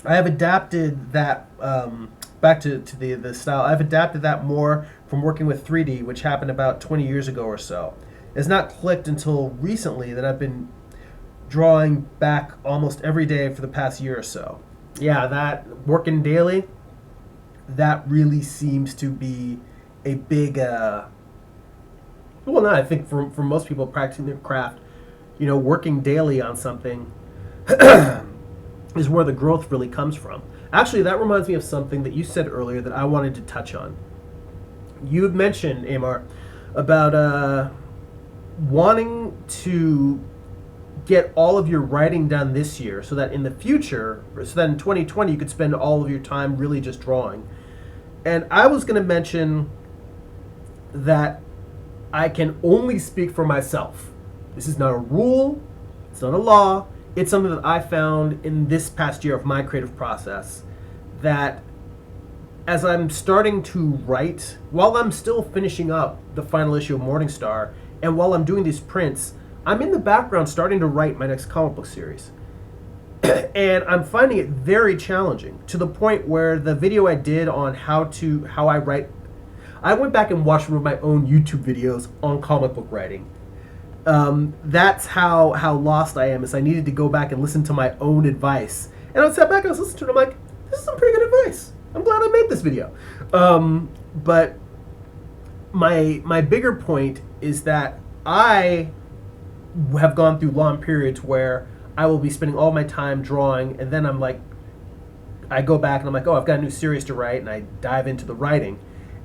I have adapted that, back to the style, I've adapted that more from working with 3D, which happened about 20 years ago or so. It's not clicked until recently that I've been drawing back almost every day for the past year or so. Yeah, that working daily, that really seems to be a big, well, no, I think for most people practicing their craft, you know, working daily on something is where the growth really comes from. Actually, that reminds me of something that you said earlier that I wanted to touch on. You had mentioned, Amar, about wanting to get all of your writing done this year so that in the future, so that in 2020 you could spend all of your time really just drawing. And I was going to mention that I can only speak for myself. This is not a rule, it's not a law, it's something that I found in this past year of my creative process, that as I'm starting to write, while I'm still finishing up the final issue of Morningstar, and while I'm doing these prints, I'm in the background starting to write my next comic book series. And I'm finding it very challenging, to the point where the video I did on how I write, I went back and watched some of my own YouTube videos on comic book writing. That's how lost I am, is I needed to go back and listen to my own advice. And I sat back and I was listening to it, I'm like, this is some pretty good advice. I'm glad I made this video. But my bigger point is that I have gone through long periods where I will be spending all my time drawing, and then I'm like, I go back and I'm like, oh, I've got a new series to write, and I dive into the writing.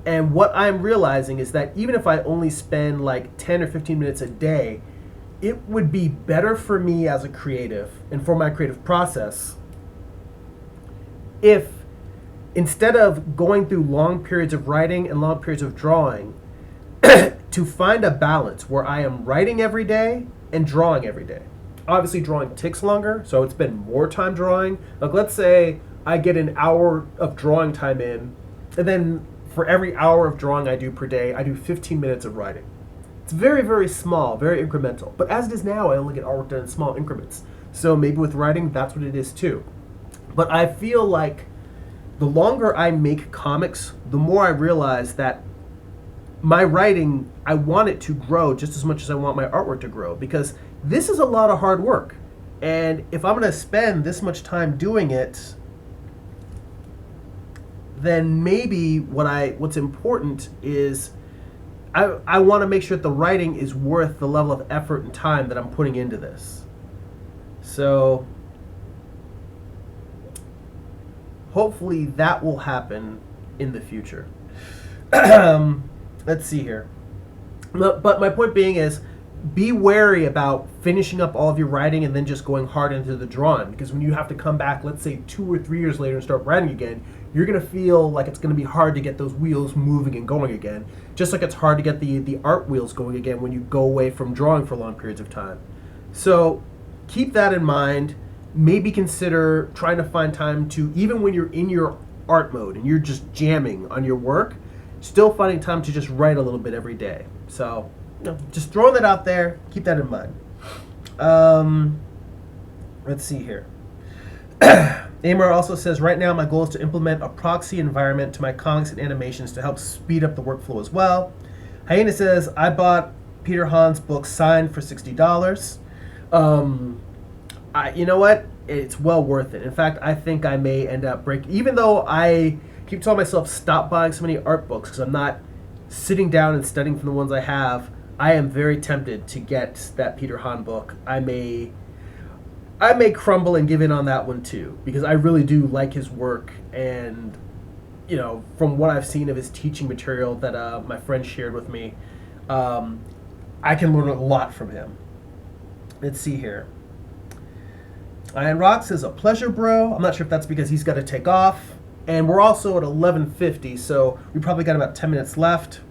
And what I'm realizing is that even if I only spend like 10 or 15 minutes a day, it would be better for me as a creative and for my creative process if, instead of going through long periods of writing and long periods of drawing, to find a balance where I am writing every day and drawing every day. Obviously, drawing takes longer, so I would spend more time drawing. Like, let's say I get an hour of drawing time in, and then for every hour of drawing I do per day, I do 15 minutes of writing. It's very, very small, very incremental. But as it is now, I only get artwork done in small increments. So maybe with writing, that's what it is too. But I feel like the longer I make comics, the more I realize that my writing, I want it to grow just as much as I want my artwork to grow, because this is a lot of hard work. And if I'm going to spend this much time doing it, then maybe what's important is I want to make sure that the writing is worth the level of effort and time that I'm putting into this. So hopefully that will happen in the future. Let's see here. But my point being is, be wary about finishing up all of your writing and then just going hard into the drawing, because when you have to come back, let's say 2 or 3 years later and start writing again, you're going to feel like it's going to be hard to get those wheels moving and going again, just like it's hard to get the art wheels going again when you go away from drawing for long periods of time. So keep that in mind. Maybe consider trying to find time to, even when you're in your art mode and you're just jamming on your work, still finding time to just write a little bit every day. So, just throwing that out there. Keep that in mind. Let's see here. Amar also says, right now my goal is to implement a proxy environment to my comics and animations to help speed up the workflow as well. Hyena says, I bought Peter Hahn's book signed for $60. You know what? It's well worth it. In fact, I think I may end up breaking, even though I keep telling myself stop buying so many art books because I'm not sitting down and studying from the ones I have. I am very tempted to get that Peter Hahn book. I may crumble and give in on that one too, because I really do like his work, and from what I've seen of his teaching material that my friend shared with me, I can learn a lot from him. Let's see here. Iron Rock says, a pleasure, bro. I'm not sure if that's because he's got to take off. And we're also at 11:50, so we probably got about 10 minutes left.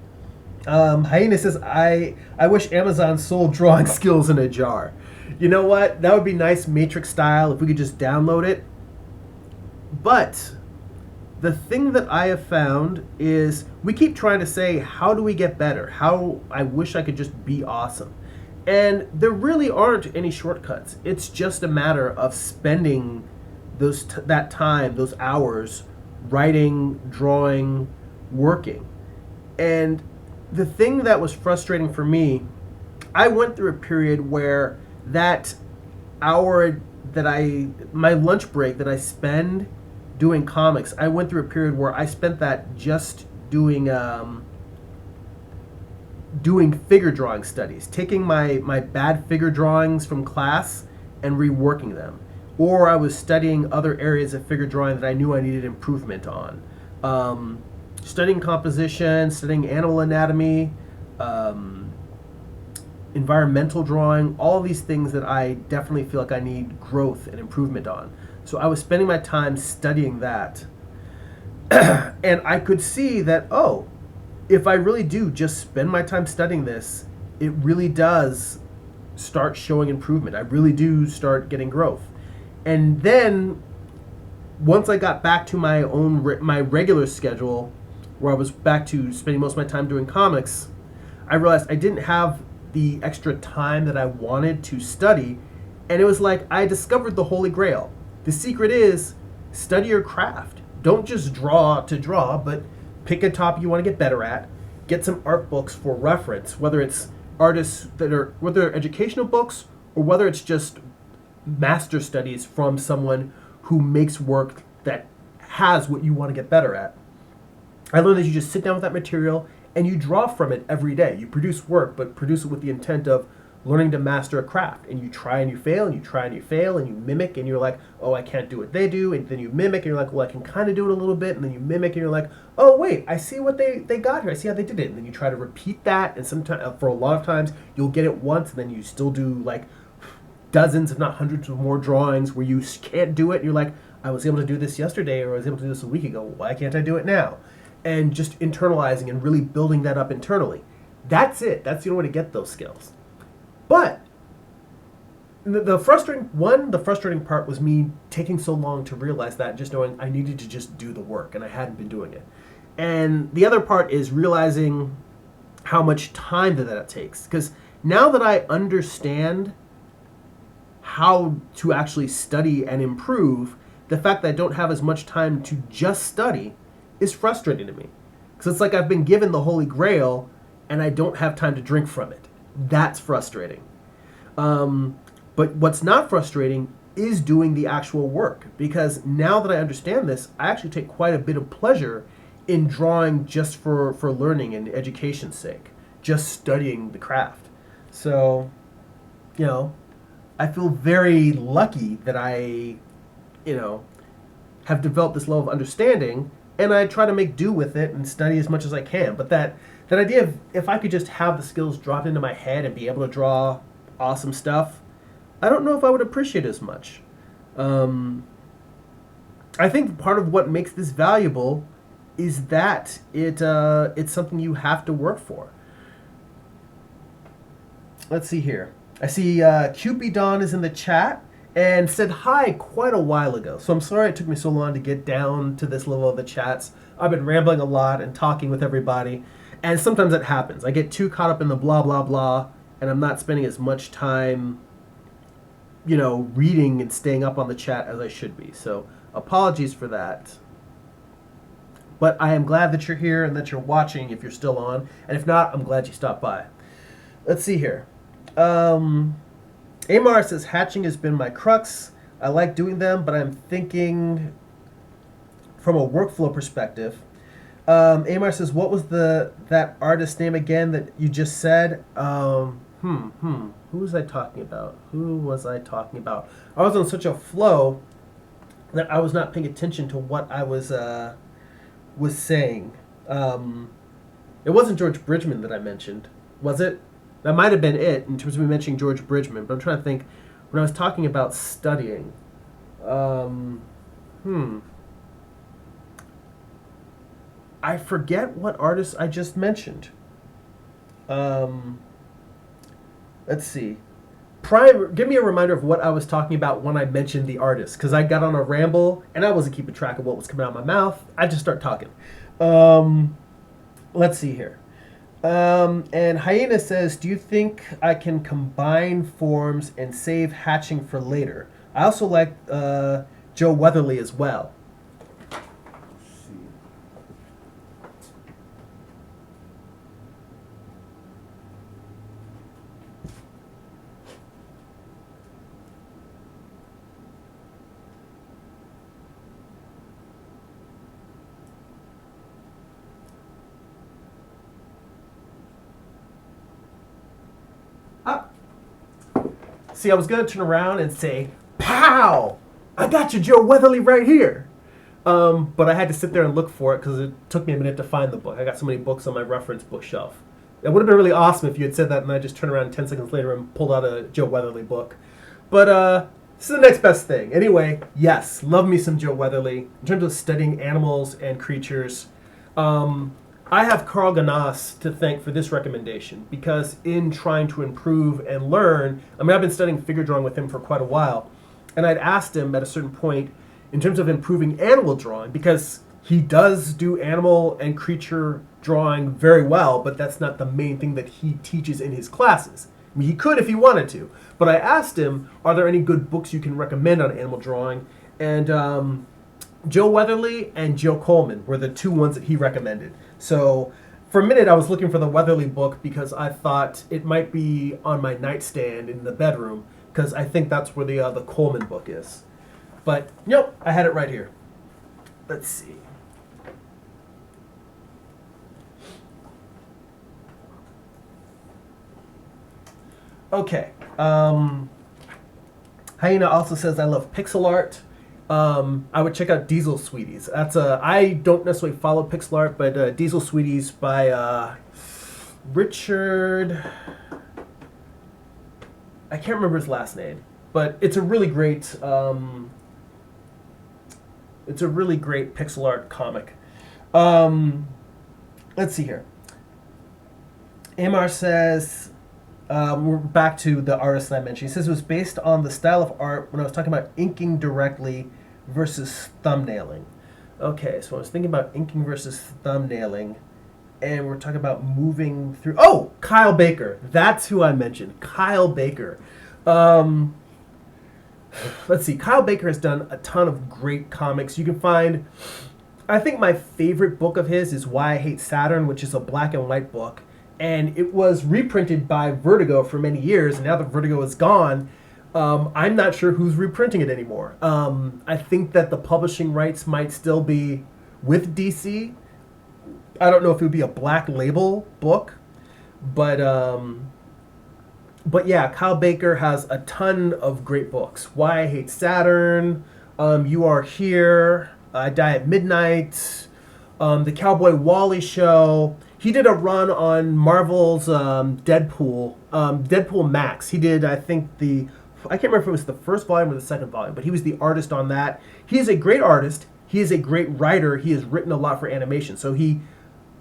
Hyena says, I wish Amazon sold drawing skills in a jar. You know what? That would be nice Matrix style if we could just download it. But the thing that I have found is we keep trying to say, how do we get better? How I wish I could just be awesome. And there really aren't any shortcuts. It's just a matter of spending that time, those hours, writing, drawing, working. And the thing that was frustrating for me, I went through a period where that hour my lunch break that I spend doing comics, I went through a period where I spent that just doing figure drawing studies, taking my bad figure drawings from class and reworking them. Or I was studying other areas of figure drawing that I knew I needed improvement on. Studying composition, studying animal anatomy, environmental drawing, all of these things that I definitely feel like I need growth and improvement on. So I was spending my time studying that. And I could see that, if I really do just spend my time studying this, it really does start showing improvement. I really do start getting growth. And then once I got back to my regular schedule, where I was back to spending most of my time doing comics, I realized I didn't have the extra time that I wanted to study. And it was like I discovered the Holy Grail. The secret is study your craft. Don't just draw to draw, but pick a topic you want to get better at. Get some art books for reference, whether it's whether they're educational books or whether it's just master studies from someone who makes work that has what you want to get better at. I learned that you just sit down with that material and you draw from it every day. You produce work, but produce it with the intent of learning to master a craft. And you try and you fail, and you try and you fail, and you mimic, and you're like, oh, I can't do what they do. And then you mimic, and you're like, well, I can kind of do it a little bit. And then you mimic, and you're like, oh, wait, I see what they got here. I see how they did it. And then you try to repeat that. And sometimes, for a lot of times, you'll get it once, and then you still do like dozens, if not hundreds of more drawings where you can't do it. And you're like, I was able to do this yesterday, or I was able to do this a week ago. Why can't I do it now? And just internalizing and really building that up internally. That's it. That's the only way to get those skills. But the frustrating part was me taking so long to realize that, just knowing I needed to just do the work, and I hadn't been doing it. And the other part is realizing how much time that takes. Because now that I understand how to actually study and improve, the fact that I don't have as much time to just study is frustrating to me. Because it's like I've been given the Holy Grail and I don't have time to drink from it. That's frustrating. But what's not frustrating is doing the actual work. Because now that I understand this, I actually take quite a bit of pleasure in drawing just for learning and education's sake. Just studying the craft. So, I feel very lucky that I have developed this level of understanding, and I try to make do with it and study as much as I can. But that idea of if I could just have the skills dropped into my head and be able to draw awesome stuff, I don't know if I would appreciate it as much. I think part of what makes this valuable is that it's something you have to work for. Let's see here. I see Cupidon is in the chat and said hi quite a while ago. So I'm sorry it took me so long to get down to this level of the chats. I've been rambling a lot and talking with everybody, and sometimes it happens. I get too caught up in the blah, blah, blah, and I'm not spending as much time, reading and staying up on the chat as I should be. So apologies for that. But I am glad that you're here and that you're watching if you're still on. And if not, I'm glad you stopped by. Let's see here. Amar says, hatching has been my crux. I like doing them, but I'm thinking from a workflow perspective. Amar says, what was that artist name again that you just said? Who was I talking about? I was on such a flow that I was not paying attention to what I was saying. It wasn't George Bridgman that I mentioned, was it? That might have been it in terms of me mentioning George Bridgman, but I'm trying to think when I was talking about studying. I forget what artist I just mentioned. Let's see. Give me a reminder of what I was talking about when I mentioned the artist, because I got on a ramble and I wasn't keeping track of what was coming out of my mouth. I just start talking. Let's see here. And Hyena says, do you think I can combine forms and save hatching for later? I also like Joe Weatherly as well. See, I was going to turn around and say, pow! I got you, Joe Weatherly, right here. But I had to sit there and look for it because it took me a minute to find the book. I got so many books on my reference bookshelf. It would have been really awesome if you had said that and I just turned around 10 seconds later and pulled out a Joe Weatherly book. But this is the next best thing. Anyway, yes, love me some Joe Weatherly. In terms of studying animals and creatures, I have Carl Ganas to thank for this recommendation because in trying to improve and learn, I've been studying figure drawing with him for quite a while, and I'd asked him at a certain point in terms of improving animal drawing, because he does do animal and creature drawing very well, but that's not the main thing that he teaches in his classes. I mean, he could if he wanted to, but I asked him, are there any good books you can recommend on animal drawing? And Joe Weatherly and Joe Coleman were the two ones that he recommended. So for a minute, I was looking for the Weatherly book because I thought it might be on my nightstand in the bedroom because I think that's where the Coleman book is. But nope, I had it right here. Let's see. Okay. Hyena also says, I love pixel art. I would check out Diesel Sweeties. I don't necessarily follow pixel art, but Diesel Sweeties by Richard. I can't remember his last name, but it's a really great. It's a really great pixel art comic. Let's see here. Amar says. We're back to the artist that I mentioned. He says it was based on the style of art when I was talking about inking directly versus thumbnailing. Okay, so I was thinking about inking versus thumbnailing, and we're talking about moving through... Oh, Kyle Baker. That's who I mentioned. Kyle Baker. Let's see. Kyle Baker has done a ton of great comics. You can find... I think my favorite book of his is Why I Hate Saturn, which is a black and white book. And it was reprinted by Vertigo for many years, and now that Vertigo is gone, I'm not sure who's reprinting it anymore. I think that the publishing rights might still be with DC. I don't know if it would be a black label book, but yeah, Kyle Baker has a ton of great books. Why I Hate Saturn, You Are Here, I Die at Midnight, the Cowboy Wally Show. He did a run on Marvel's Deadpool, Deadpool Max. He did, I think, I can't remember if it was the first volume or the second volume, but he was the artist on that. He is a great artist. He is a great writer. He has written a lot for animation. So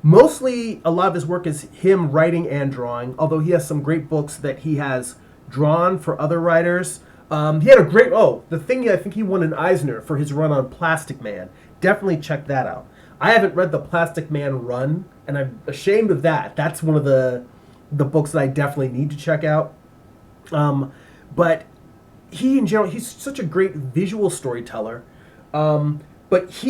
mostly a lot of his work is him writing and drawing, although he has some great books that he has drawn for other writers. He had a great, the thing, I think he won an Eisner for his run on Plastic Man. Definitely check that out. I haven't read the Plastic Man run, and I'm ashamed of that. That's one of the books that I definitely need to check out. But he, in general, he's such a great visual storyteller. But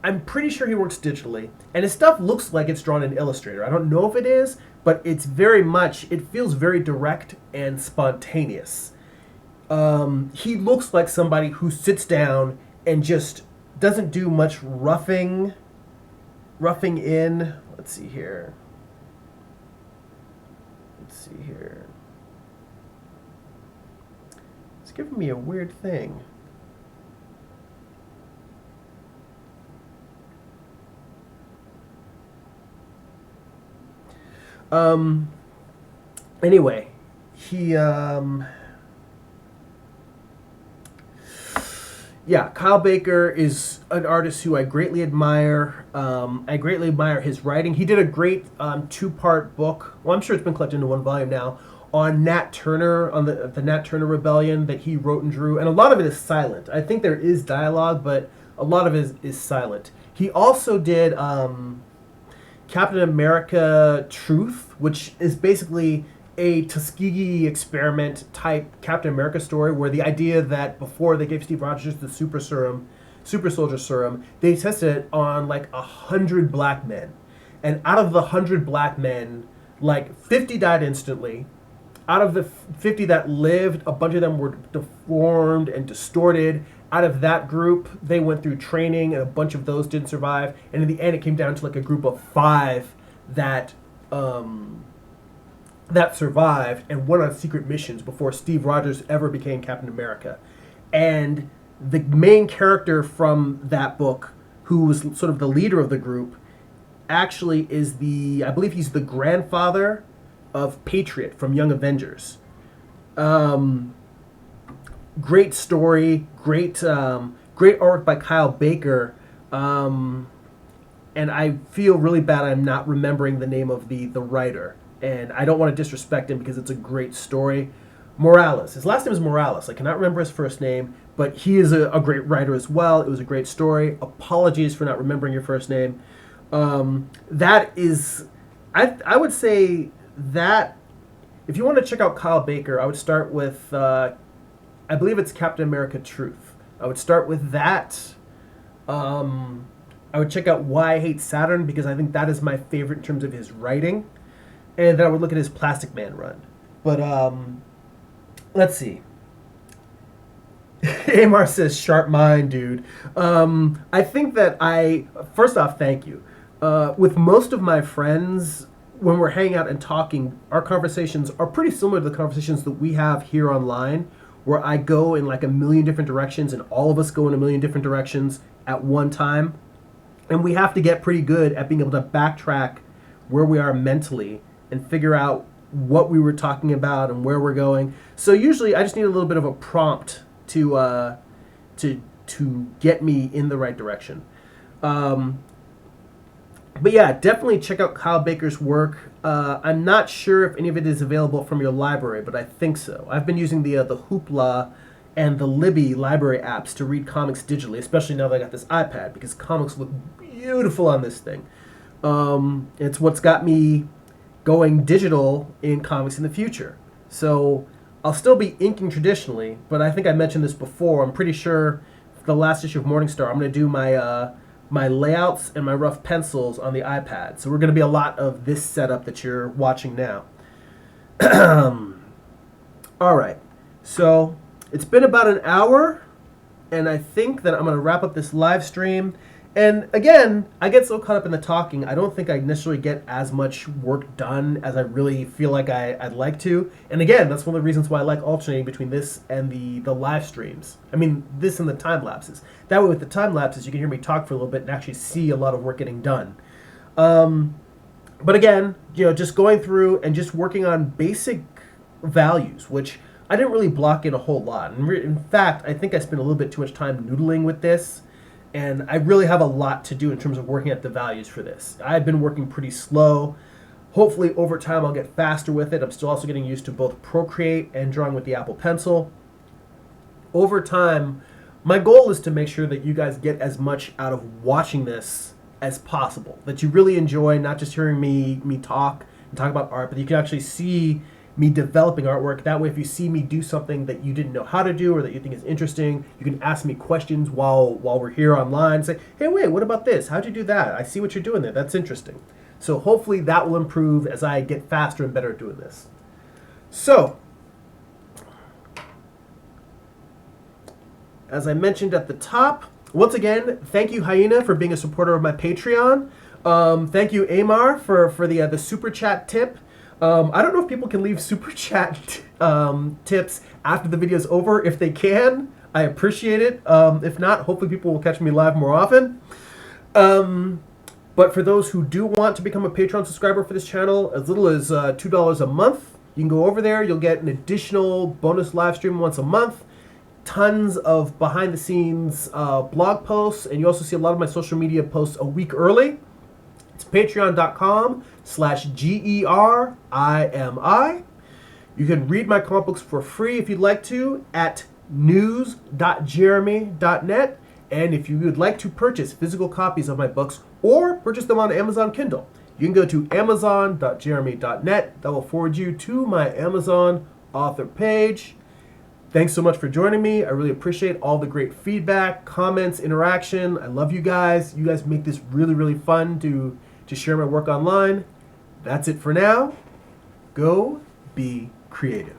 I'm pretty sure he works digitally, and his stuff looks like it's drawn in Illustrator. I don't know if it is, but it feels very direct and spontaneous. He looks like somebody who sits down and just doesn't do much roughing in. Let's see here. It's giving me a weird thing. Anyway, Kyle Baker is an artist who I greatly admire. I greatly admire his writing. He did a great two-part book. Well, I'm sure it's been collected into one volume now, on Nat Turner, on the Nat Turner Rebellion that he wrote and drew. And a lot of it is silent. I think there is dialogue, but a lot of it is silent. He also did Captain America Truth, which is basically a Tuskegee experiment type Captain America story, where the idea that before they gave Steve Rogers the super soldier serum, they tested it on like 100 black men. And out of the 100 black men, like 50 died instantly. Out of the 50 that lived, a bunch of them were deformed and distorted. Out of that group, they went through training, and a bunch of those didn't survive. And in the end, it came down to like a group of 5 that survived and went on secret missions before Steve Rogers ever became Captain America. And the main character from that book, who was sort of the leader of the group, actually is I believe he's the grandfather of Patriot from Young Avengers. Great story, great artwork by Kyle Baker, and I feel really bad I'm not remembering the name of the writer, and I don't want to disrespect him because it's a great story. Morales, his last name is Morales. I cannot remember his first name, but he is a great writer as well. It was a great story. Apologies for not remembering your first name. That is, I would say that if you want to check out Kyle Baker, I would start with, I believe it's Captain America Truth. I would start with that. I would check out Why I Hate Saturn, because I think that is my favorite in terms of his writing. And then I would look at his Plastic Man run. But let's see. Amar says, sharp mind, dude. I think that first off, thank you. With most of my friends, when we're hanging out and talking, our conversations are pretty similar to the conversations that we have here online, where I go in like a million different directions and all of us go in a million different directions at one time. And we have to get pretty good at being able to backtrack where we are mentally and figure out what we were talking about and where we're going. So usually I just need a little bit of a prompt to get me in the right direction. But yeah, definitely check out Kyle Baker's work. I'm not sure if any of it is available from your library, but I think so. I've been using the Hoopla and the Libby library apps to read comics digitally, especially now that I got this iPad, because comics look beautiful on this thing. It's what's got me going digital in comics in the future. So I'll still be inking traditionally, but I think I mentioned this before. I'm pretty sure for the last issue of Morningstar, I'm going to do my layouts and my rough pencils on the iPad. So we're going to be a lot of this setup that you're watching now. All right. So it's been about an hour, and I think that I'm going to wrap up this live stream. And again, I get so caught up in the talking, I don't think I necessarily get as much work done as I really feel like I'd like to. And again, that's one of the reasons why I like alternating between this and the live streams. I mean, this and the time lapses. That way with the time lapses, you can hear me talk for a little bit and actually see a lot of work getting done. But again, just going through and just working on basic values, which I didn't really block in a whole lot. In fact, I think I spent a little bit too much time noodling with this. And I really have a lot to do in terms of working at the values for this. I've been working pretty slow. Hopefully over time I'll get faster with it. I'm still also getting used to both Procreate and drawing with the Apple Pencil. Over time, my goal is to make sure that you guys get as much out of watching this as possible. That you really enjoy not just hearing me talk and talk about art, but you can actually see me developing artwork. That way, if you see me do something that you didn't know how to do or that you think is interesting, you can ask me questions while we're here online. Say, hey, wait, what about this? How'd you do that? I see what you're doing there. That's interesting. So hopefully that will improve as I get faster and better at doing this. So, as I mentioned at the top, once again, thank you, Hyena, for being a supporter of my Patreon. Thank you, Amar, for the super chat tip. I don't know if people can leave super chat tips after the video is over. If they can, I appreciate it. If not, hopefully people will catch me live more often. But for those who do want to become a Patreon subscriber for this channel, as little as $2 a month, you can go over there. You'll get an additional bonus live stream once a month, tons of behind-the-scenes blog posts, and you also see a lot of my social media posts a week early. It's patreon.com/GERIMI. You can read my comic books for free if you'd like to at news.jeremy.net. And if you would like to purchase physical copies of my books or purchase them on Amazon Kindle, you can go to amazon.jeremy.net. That will forward you to my Amazon author page. Thanks so much for joining me. I really appreciate all the great feedback, comments, interaction. I love you guys. You guys make this really, really fun to share my work online. That's it for now. Go be creative.